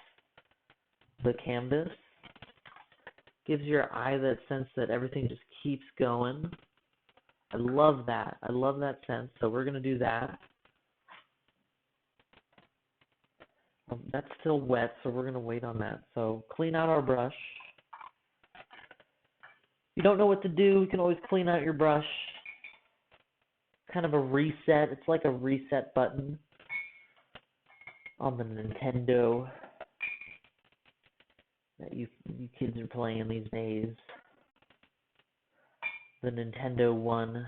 the canvas. Gives your eye that sense that everything just keeps going. I love that. I love that sense. So we're going to do that. That's still wet, so we're going to wait on that. So clean out our brush. If you don't know what to do, you can always clean out your brush. Kind of a reset. It's like a reset button on the Nintendo that you kids are playing these days. The Nintendo One,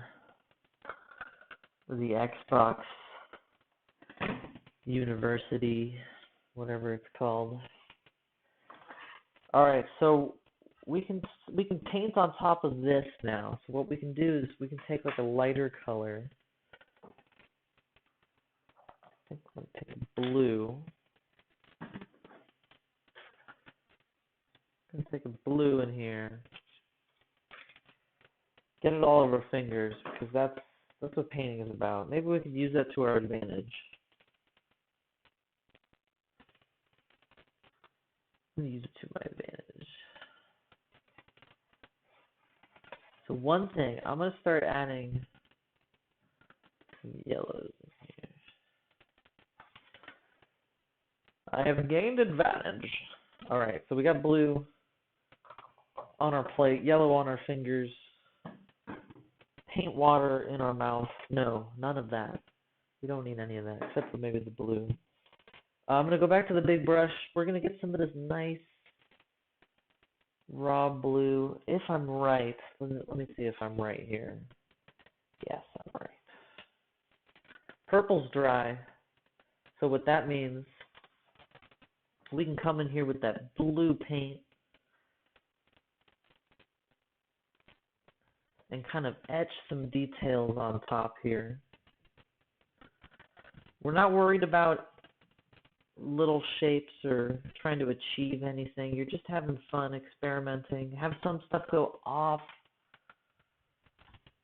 or the Xbox University, whatever it's called. All right, so we can paint on top of this now. So what we can do is we can take like a lighter color. I think I'm gonna take a blue. I'm gonna take a blue in here. Get it all over our fingers because that's what painting is about. Maybe we could use that to our advantage. I'm gonna use it to my advantage. So one thing, I'm gonna start adding some yellows in here. I have gained advantage. All right, so we got blue on our plate, yellow on our fingers, paint water in our mouth. No, none of that. We don't need any of that, except for maybe the blue. I'm going to go back to the big brush. We're going to get some of this nice raw blue. If I'm right, let me see if I'm right here. Yes, I'm right. purple's dry. So what that means, we can come in here with that blue paint and kind of etch some details on top here. We're not worried about little shapes or trying to achieve anything. You're just having fun experimenting. Have some stuff go off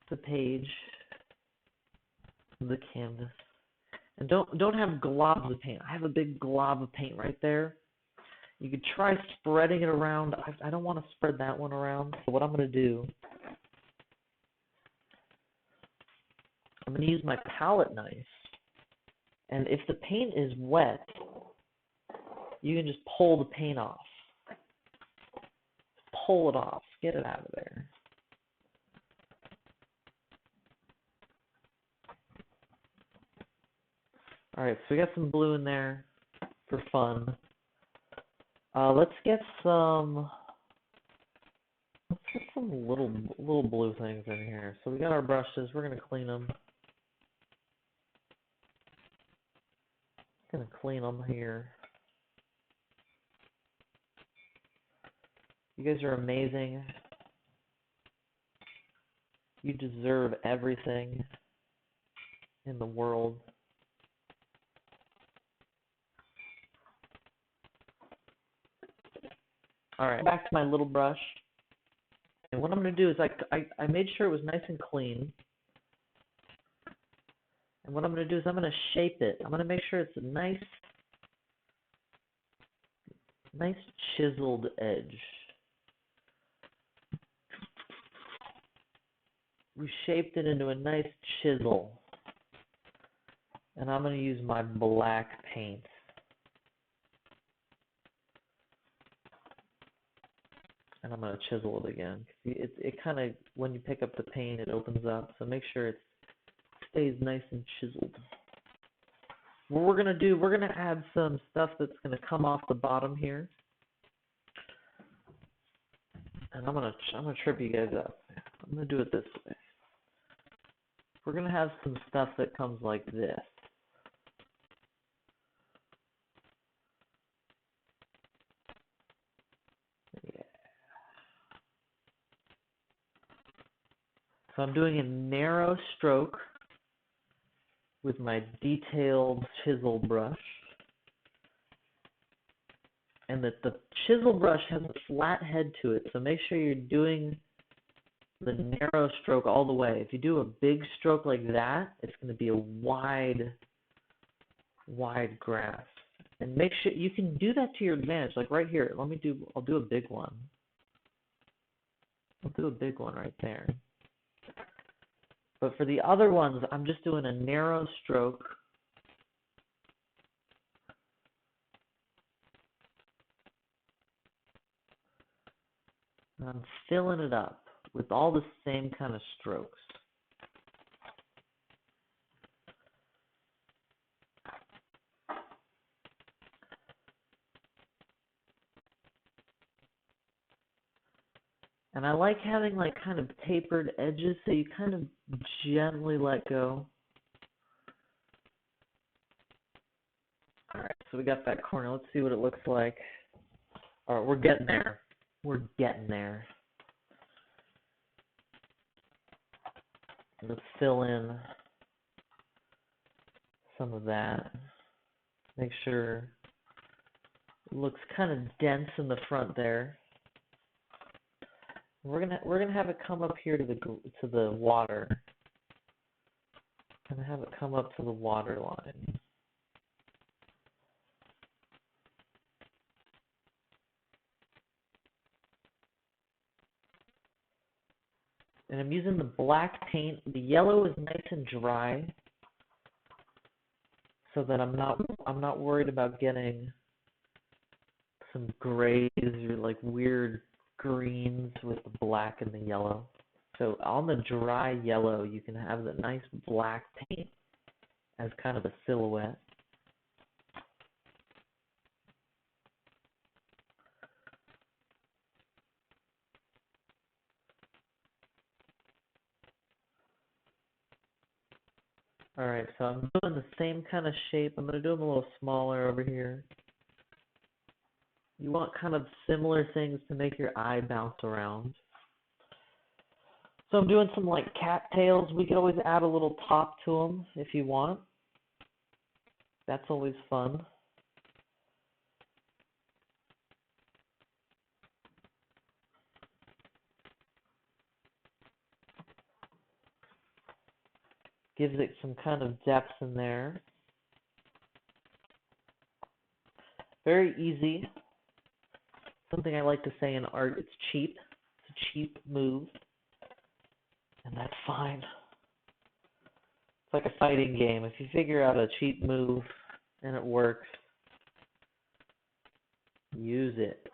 the page, the canvas. And don't have globs of paint. I have a big glob of paint right there. You could try spreading it around. I don't want to spread that one around. So what I'm going to do, I'm going to use my palette knife. And if the paint is wet, you can just pull the paint off. Pull it off. Get it out of there. Alright, so we got some blue in there for fun. Let's get some little blue things in here. So we got our brushes. We're gonna clean them. Gonna clean them here. You guys are amazing. You deserve everything in the world. Alright, back to my little brush. And what I'm going to do is I made sure it was nice and clean. And what I'm going to do is I'm going to shape it. I'm going to make sure it's a nice chiseled edge. We shaped it into a nice chisel. And I'm going to use my black paint. And I'm going to chisel it again. It kind of, when you pick up the paint, it opens up. So make sure it stays nice and chiseled. What we're going to do, we're going to add some stuff that's going to come off the bottom here. And I'm going to trip you guys up. I'm going to do it this way. We're going to have some stuff that comes like this. Yeah. So I'm doing a narrow stroke with my detailed chisel brush. And that the chisel brush has a flat head to it, so make sure you're doing the narrow stroke all the way. If you do a big stroke like that, it's going to be a wide graph. And make sure you can do that to your advantage. Like right here, I'll do a big one. I'll do a big one right there. But for the other ones, I'm just doing a narrow stroke. And I'm filling it up with all the same kind of strokes. And I like having like kind of tapered edges, so you kind of gently let go. Alright, so we got that corner. Let's see what it looks like. Alright, we're getting there. We're getting there. Let's fill in some of that. Make sure it looks kind of dense in the front there. We're gonna have it come up here to the water. Gonna have it come up to the water line. And I'm using the black paint. The yellow is nice and dry, so that I'm not worried about getting some grays or like weird greens with the black and the yellow. So on the dry yellow, you can have the nice black paint as kind of a silhouette. Alright, so I'm doing the same kind of shape. I'm going to do them a little smaller over here. You want kind of similar things to make your eye bounce around. So I'm doing some like cattails. We could always add a little top to them if you want. That's always fun. Gives it some kind of depth in there. Very easy. Something I like to say in art, it's cheap. It's a cheap move. And that's fine. It's like a fighting game. If you figure out a cheap move and it works, use it.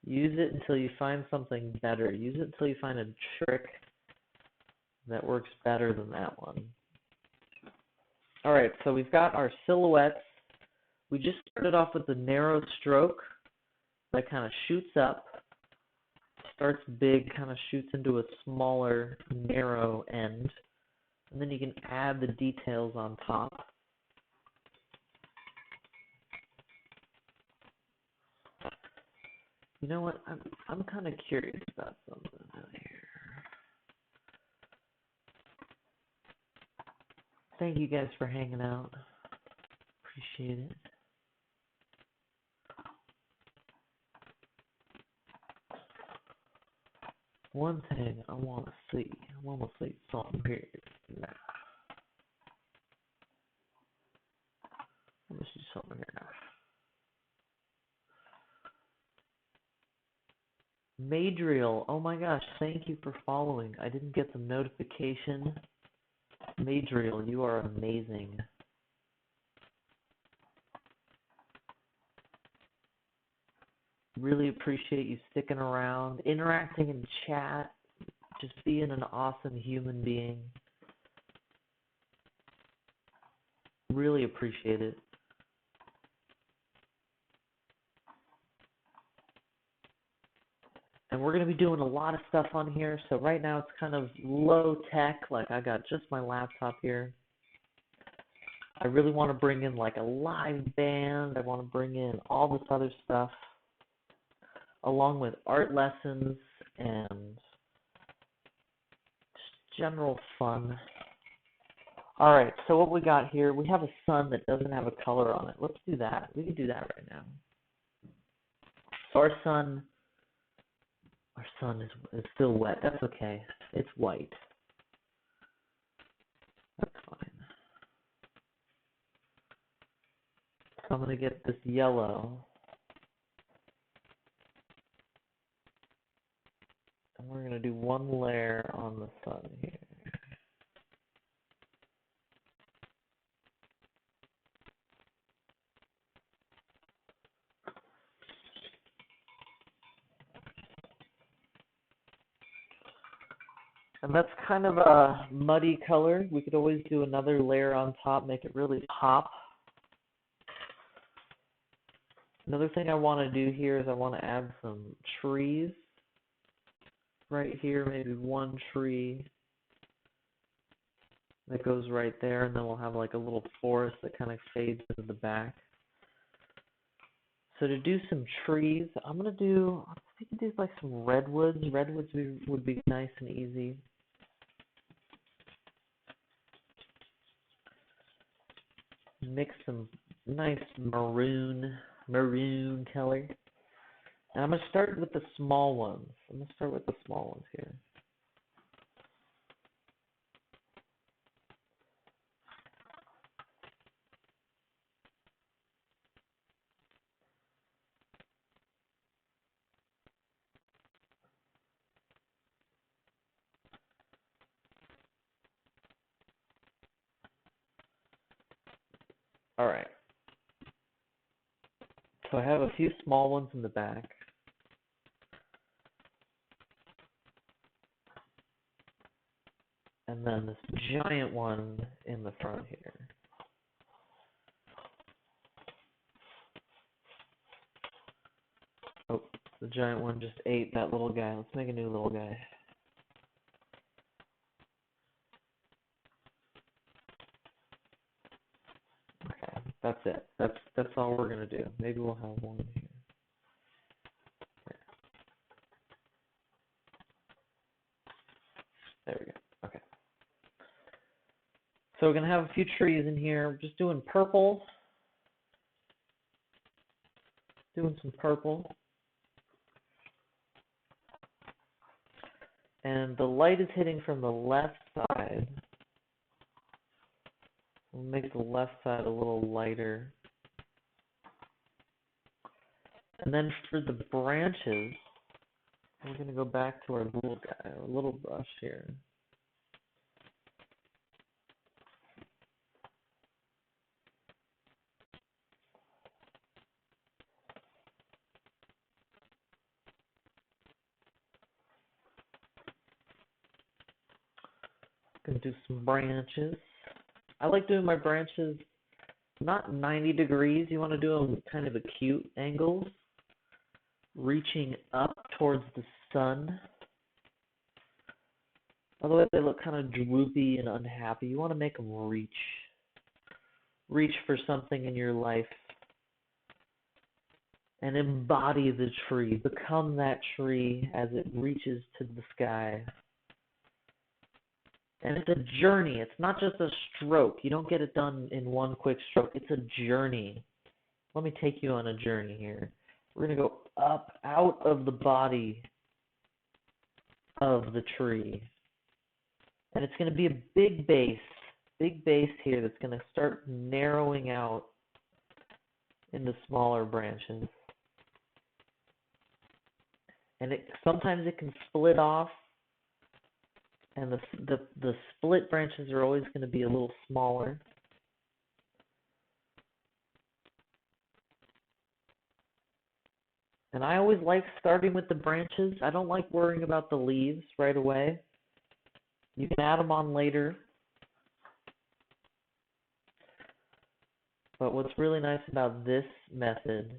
Use it until you find something better. Use it until you find a trick that works better than that one. Alright, so we've got our silhouettes. We just started off with the narrow stroke that kind of shoots up, starts big, kind of shoots into a smaller, narrow end, and then you can add the details on top. You know what? I'm kind of curious about something out here. Thank you guys for hanging out. Appreciate it. One thing I want to see. I want to see something here now. Let me see something here now. Madriel, oh my gosh, thank you for following. I didn't get the notification. Madriel, you are amazing. Really appreciate you sticking around, interacting in chat, just being an awesome human being. Really appreciate it. And we're going to be doing a lot of stuff on here. So right now it's kind of low tech. Like I got just my laptop here. I really want to bring in like a live band. I want to bring in all this other stuff along with art lessons and just general fun. All right, so what we got here, we have a sun that doesn't have a color on it. Let's do that. We can do that right now. So our sun is still wet. That's okay. It's white. That's fine. So I'm going to get this yellow. And we're going to do one layer on the sun here. And that's kind of a muddy color. We could always do another layer on top, make it really pop. Another thing I want to do here is I want to add some trees. Right here, maybe one tree that goes right there, and then we'll have like a little forest that kind of fades into the back. So to do some trees, I'm going to do, we can do like some redwoods. Redwoods would be nice and easy. Mix some nice maroon color. And I'm going to start with the small ones. Here. All right. So I have a few small ones in the back. And then this giant one in the front here. Oh, the giant one just ate that little guy. Let's make a new little guy. That's it. That's all we're gonna do. Maybe we'll have one here. There we go. Okay. So we're gonna have a few trees in here. We're just doing purple. Doing some purple. And the light is hitting from the left side. We'll make the left side a little lighter. And then for the branches, we're going to go back to our little guy, our little brush here. Going to do some branches. I like doing my branches not 90 degrees. You want to do them kind of acute angles, reaching up towards the sun. Otherwise, they look kind of droopy and unhappy. You want to make them reach for something in your life and embody the tree. Become that tree as it reaches to the sky. And it's a journey. It's not just a stroke. You don't get it done in one quick stroke. It's a journey. Let me take you on a journey here. We're going to go up out of the body of the tree. And it's going to be a big base here that's going to start narrowing out into smaller branches. And sometimes it can split off. And the split branches are always going to be a little smaller. And I always like starting with the branches. I don't like worrying about the leaves right away. You can add them on later. But what's really nice about this method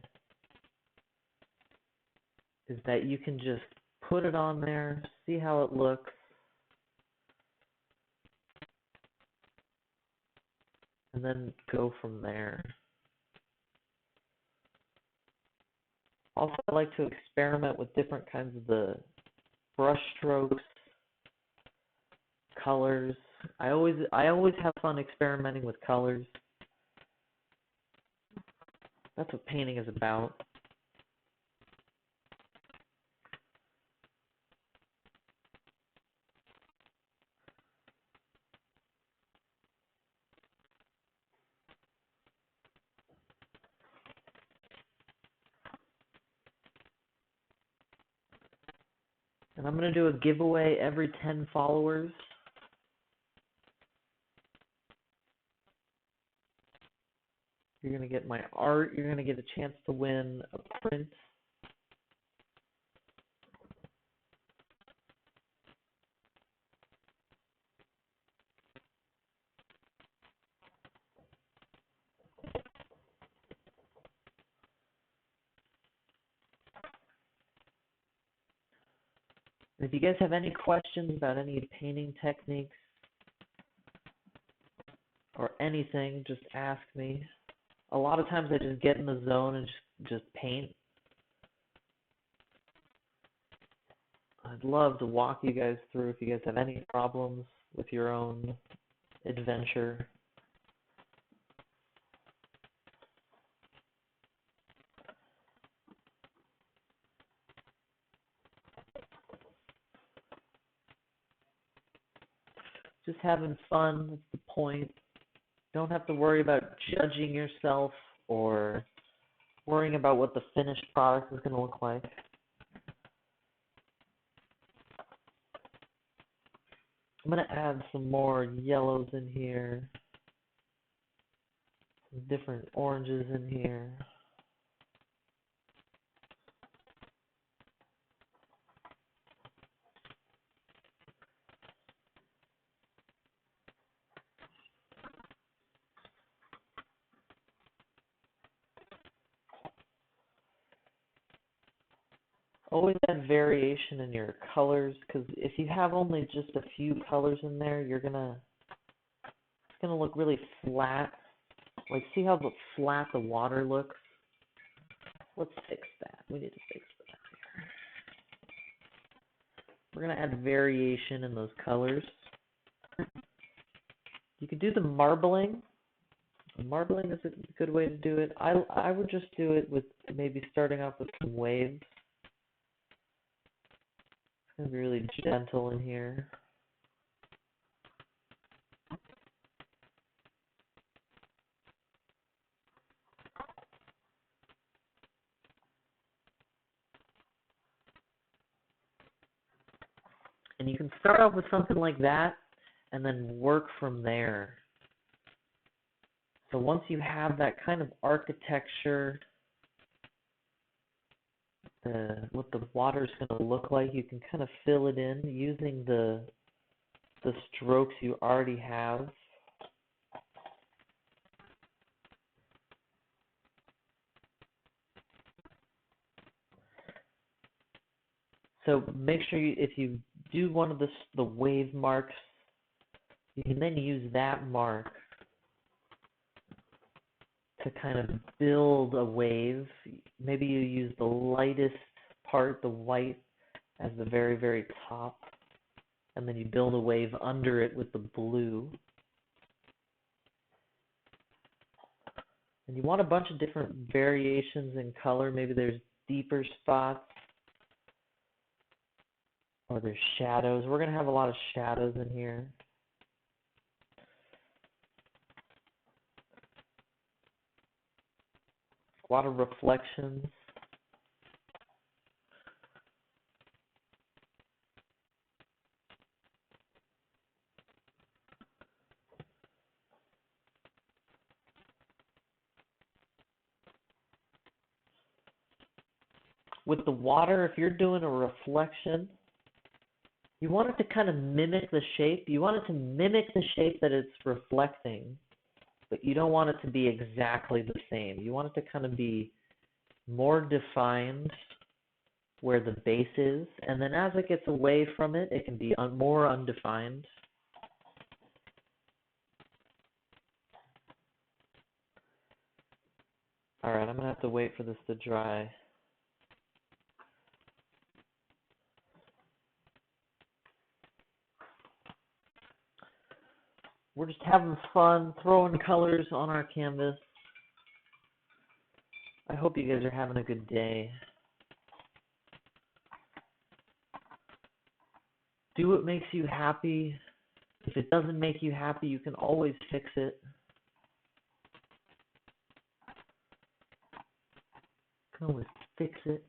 is that you can just put it on there, see how it looks, and then go from there. Also, I like to experiment with different kinds of the brush strokes, colors. I always have fun experimenting with colors. That's what painting is about. And I'm going to do a giveaway every 10 followers. You're going to get my art. You're going to get a chance to win a print. And if you guys have any questions about any painting techniques or anything, just ask me. A lot of times I just get in the zone and just paint. I'd love to walk you guys through if you guys have any problems with your own adventure. Just having fun, that's the point. Don't have to worry about judging yourself or worrying about what the finished product is going to look like. I'm going to add some more yellows in here, some different oranges in here. Always add variation in your colors, because if you have only just a few colors in there, it's gonna look really flat Like, see how flat the water looks? Let's fix that. We need to fix that. We're going to add variation in those colors. You can do the marbling. Marbling is a good way to do it. I would just do it with maybe starting off with some waves. It's going to be really gentle in here. And you can start off with something like that and then work from there. So once you have that kind of architecture, what the water's going to look like, you can kind of fill it in using the strokes you already have. So make sure if you do one of the wave marks, you can then use that mark to kind of build a wave. Maybe you use the lightest part, the white, as the very, very top, and then you build a wave under it with the blue. And you want a bunch of different variations in color. Maybe there's deeper spots, or there's shadows. We're going to have a lot of shadows in here. A lot of reflections. With the water, if you're doing a reflection, you want it to kind of mimic the shape. You want it to mimic the shape that it's reflecting, but you don't want it to be exactly the same. You want it to kind of be more defined where the base is, and then as it gets away from it, it can be more undefined. All right, I'm going to have to wait for this to dry. We're just having fun, throwing colors on our canvas. I hope you guys are having a good day. Do what makes you happy. If it doesn't make you happy, you can always fix it. You can always fix it.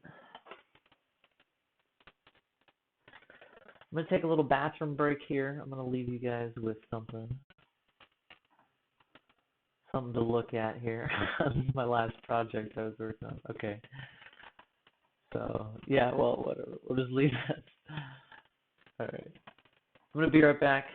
I'm going to take a little bathroom break here. I'm going to leave you guys with something to look at here. This is my last project I was working on. Okay. So, yeah, well, whatever. We'll just leave that. All right. I'm going to be right back.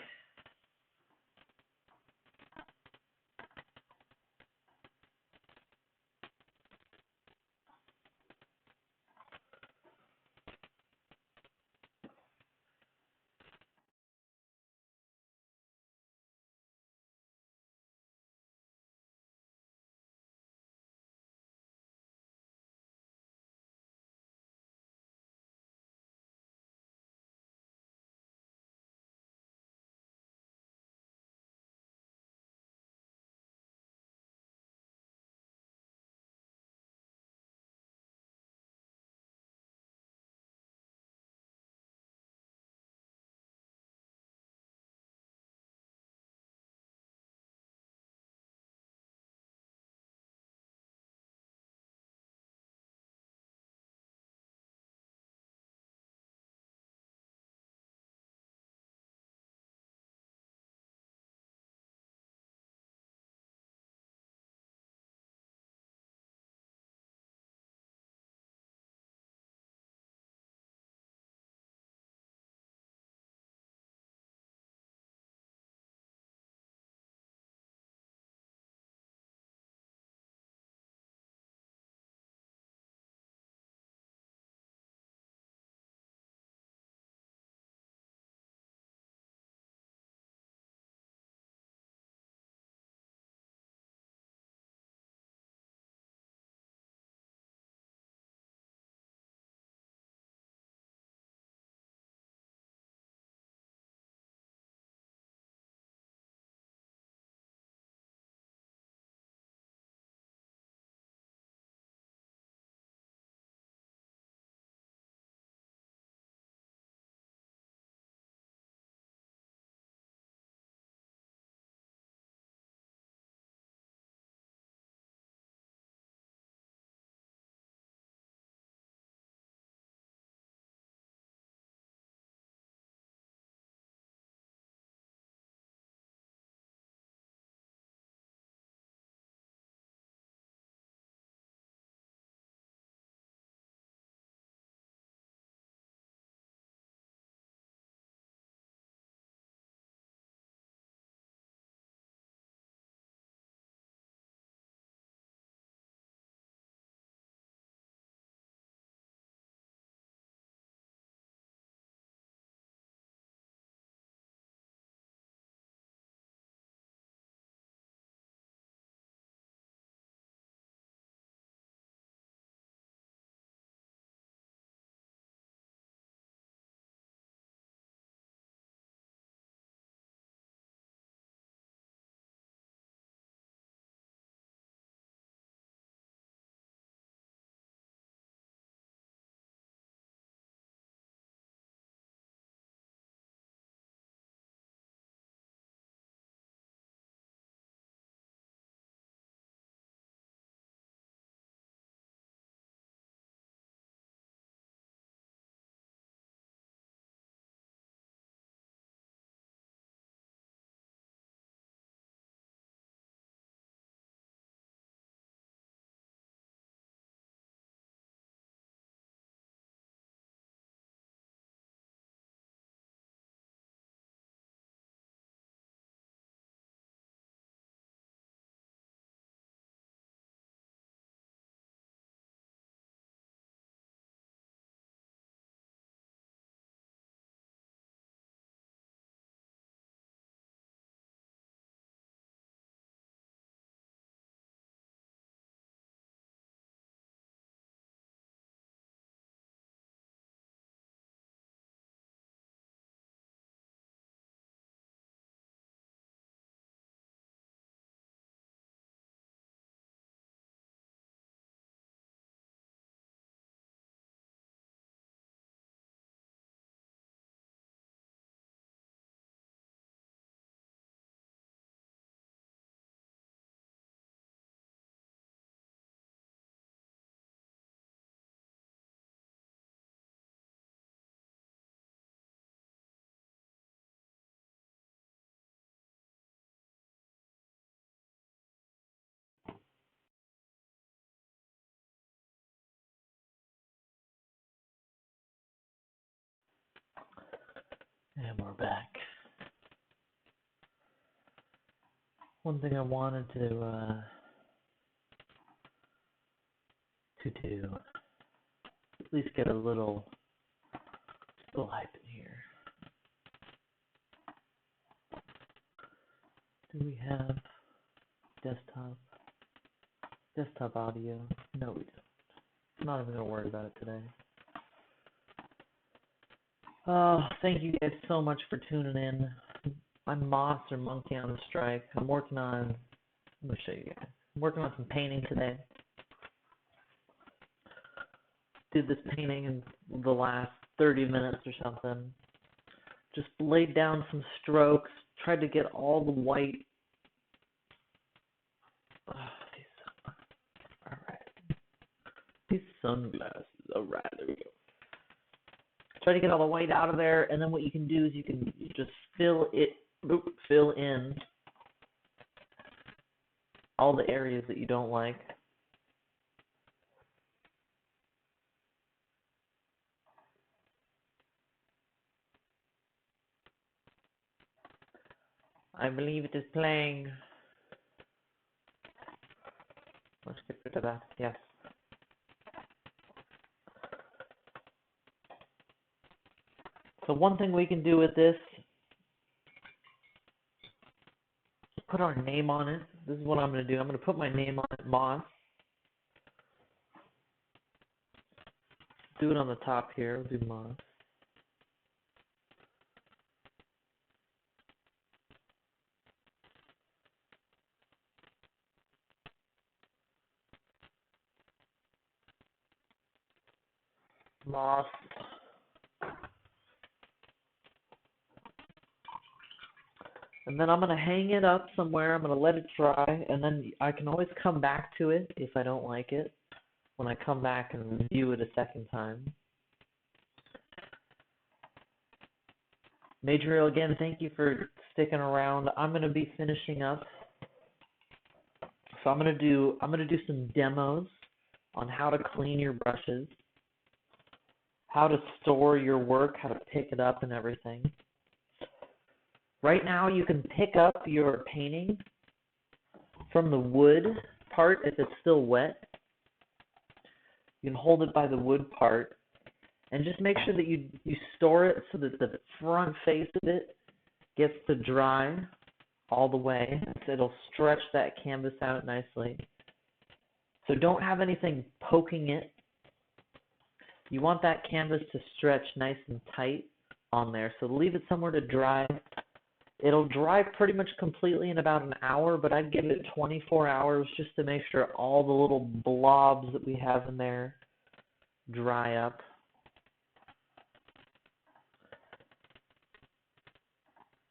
And we're back. One thing I wanted to do, at least get a little hype in here. Do we have desktop audio? No, we don't. I'm not even gonna worry about it today. Oh, thank you guys so much for tuning in. I'm Moss or Monkey on the Strike. I'm working on, let me show you guys. I'm working on some painting today. Did this painting in the last 30 minutes or something. Just laid down some strokes, tried to get all the white. Alright. These sunglasses. Alright, there we go. Try to get all the white out of there, and then what you can do is you can just fill in all the areas that you don't like. I believe it is playing. Let's get rid of that. Yes. So one thing we can do with this, put our name on it. This is what I'm going to do. I'm going to put my name on it, Moss. Do it on the top here. We'll do Moss. Moss. And then I'm going to hang it up somewhere. I'm going to let it dry, and then I can always come back to it if I don't like it when I come back and review it a second time. Major, again, thank you for sticking around. I'm going to be finishing up. So I'm going to do some demos on how to clean your brushes, how to store your work, how to pick it up and everything. Right now you can pick up your painting from the wood part if it's still wet. You can hold it by the wood part and just make sure that you store it so that the front face of it gets to dry all the way. It'll stretch that canvas out nicely. So don't have anything poking it. You want that canvas to stretch nice and tight on there. So leave it somewhere to dry. It'll dry pretty much completely in about an hour, but I'd give it 24 hours just to make sure all the little blobs that we have in there dry up.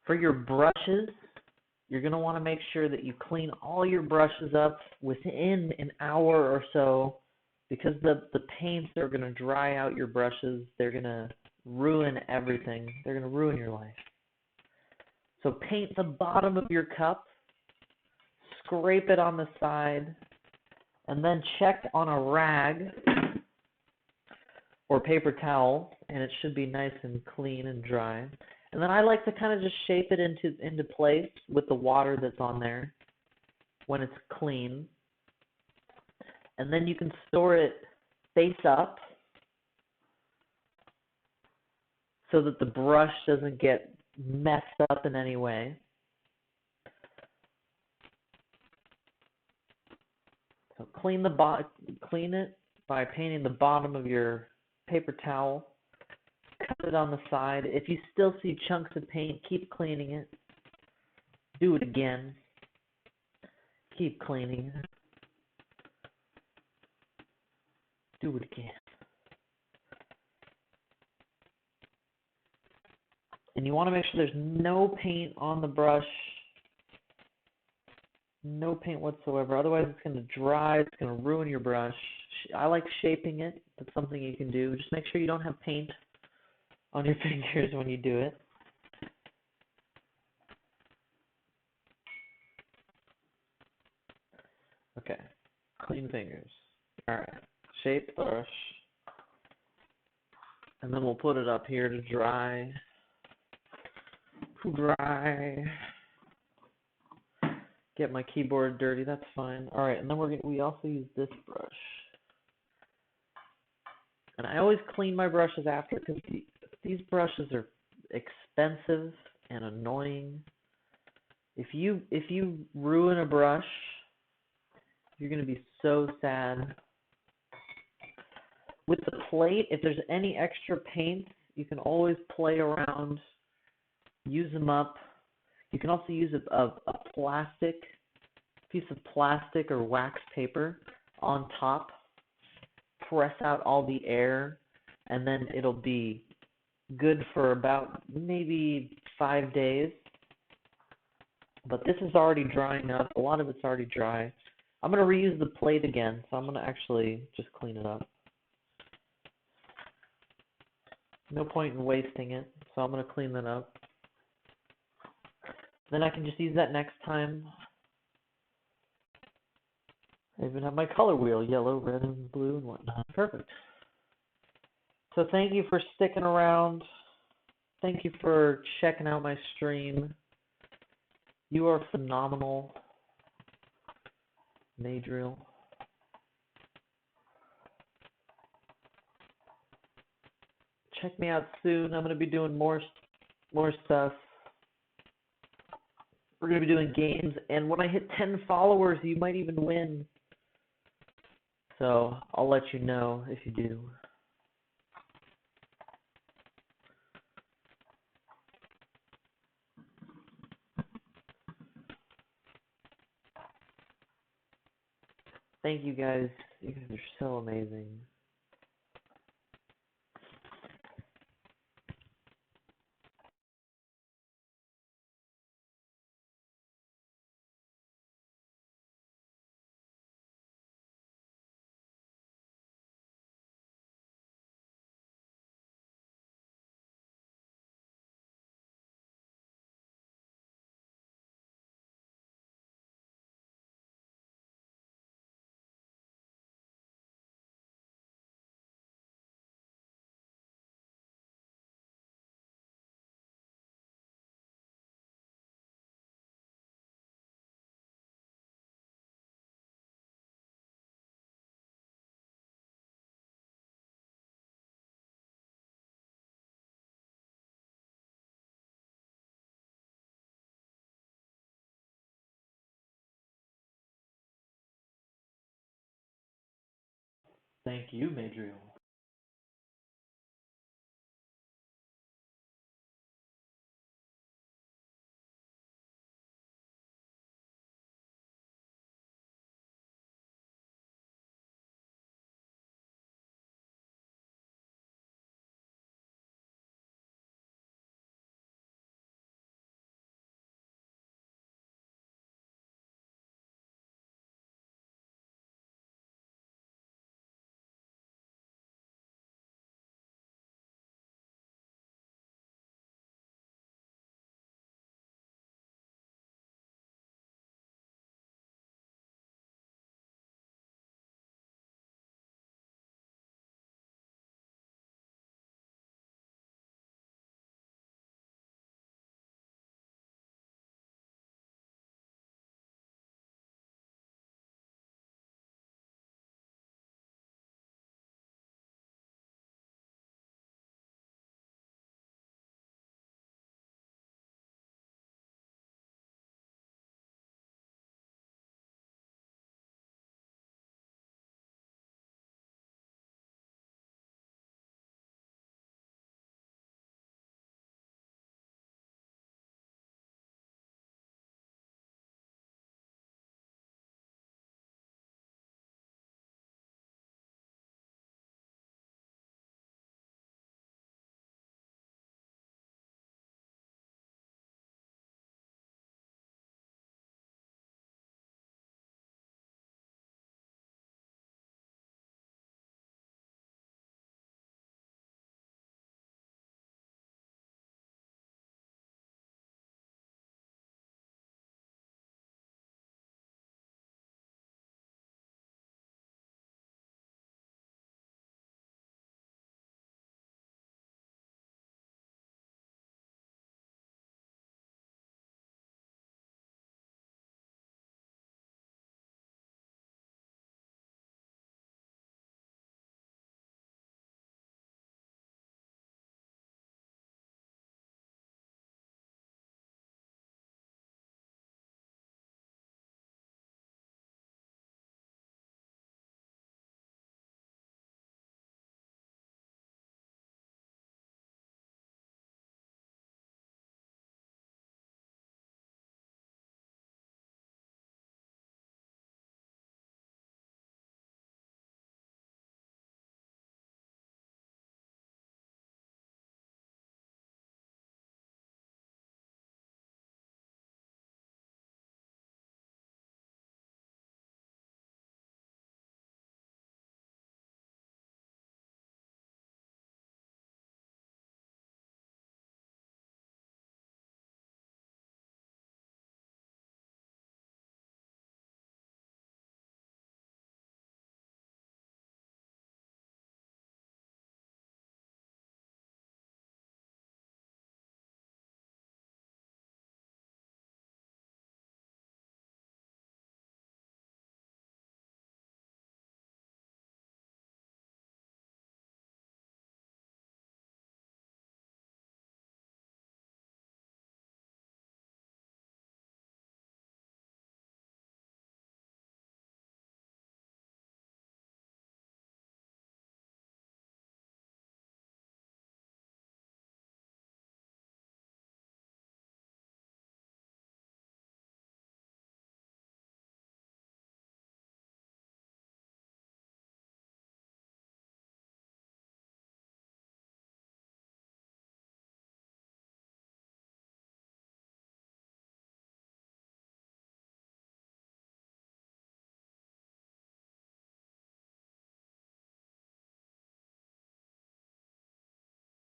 For your brushes, you're going to want to make sure that you clean all your brushes up within an hour or so, because the paints are going to dry out your brushes. They're going to ruin everything. They're going to ruin your life. So paint the bottom of your cup, scrape it on the side, and then check on a rag or paper towel, and it should be nice and clean and dry. And then I like to kind of just shape it into place with the water that's on there when it's clean. And then you can store it face up so that the brush doesn't get messed up in any way. So clean it by painting the bottom of your paper towel. Cut it on the side. If you still see chunks of paint, keep cleaning it. Do it again. Keep cleaning it. Do it again. And you want to make sure there's no paint on the brush. No paint whatsoever. Otherwise it's going to dry. It's going to ruin your brush. I like shaping it. That's something you can do. Just make sure you don't have paint on your fingers when you do it. Okay. Clean fingers. Alright. Shape brush. And then we'll put it up here to dry. too dry. Get my keyboard dirty, that's fine. Alright, and then we also use this brush. And I always clean my brushes after because these brushes are expensive and annoying. If you ruin a brush, you're gonna be so sad. With the plate, if there's any extra paint, you can always play around, use them up. You can also use a piece of plastic or wax paper on top, press out all the air, and then it'll be good for about maybe 5 days. But this is already drying up. A lot of it's already dry. I'm going to reuse the plate again, so I'm going to actually just clean it up. No point in wasting it, so I'm going to clean that up. Then I can just use that next time. I even have my color wheel, yellow, red, and blue, and whatnot. Perfect. So thank you for sticking around. Thank you for checking out my stream. You are phenomenal, Madriel. Check me out soon. I'm going to be doing more stuff. We're going to be doing games, and when I hit 10 followers, you might even win. So I'll let you know if you do. Thank you guys. You guys are so amazing. Thank you, Madriel.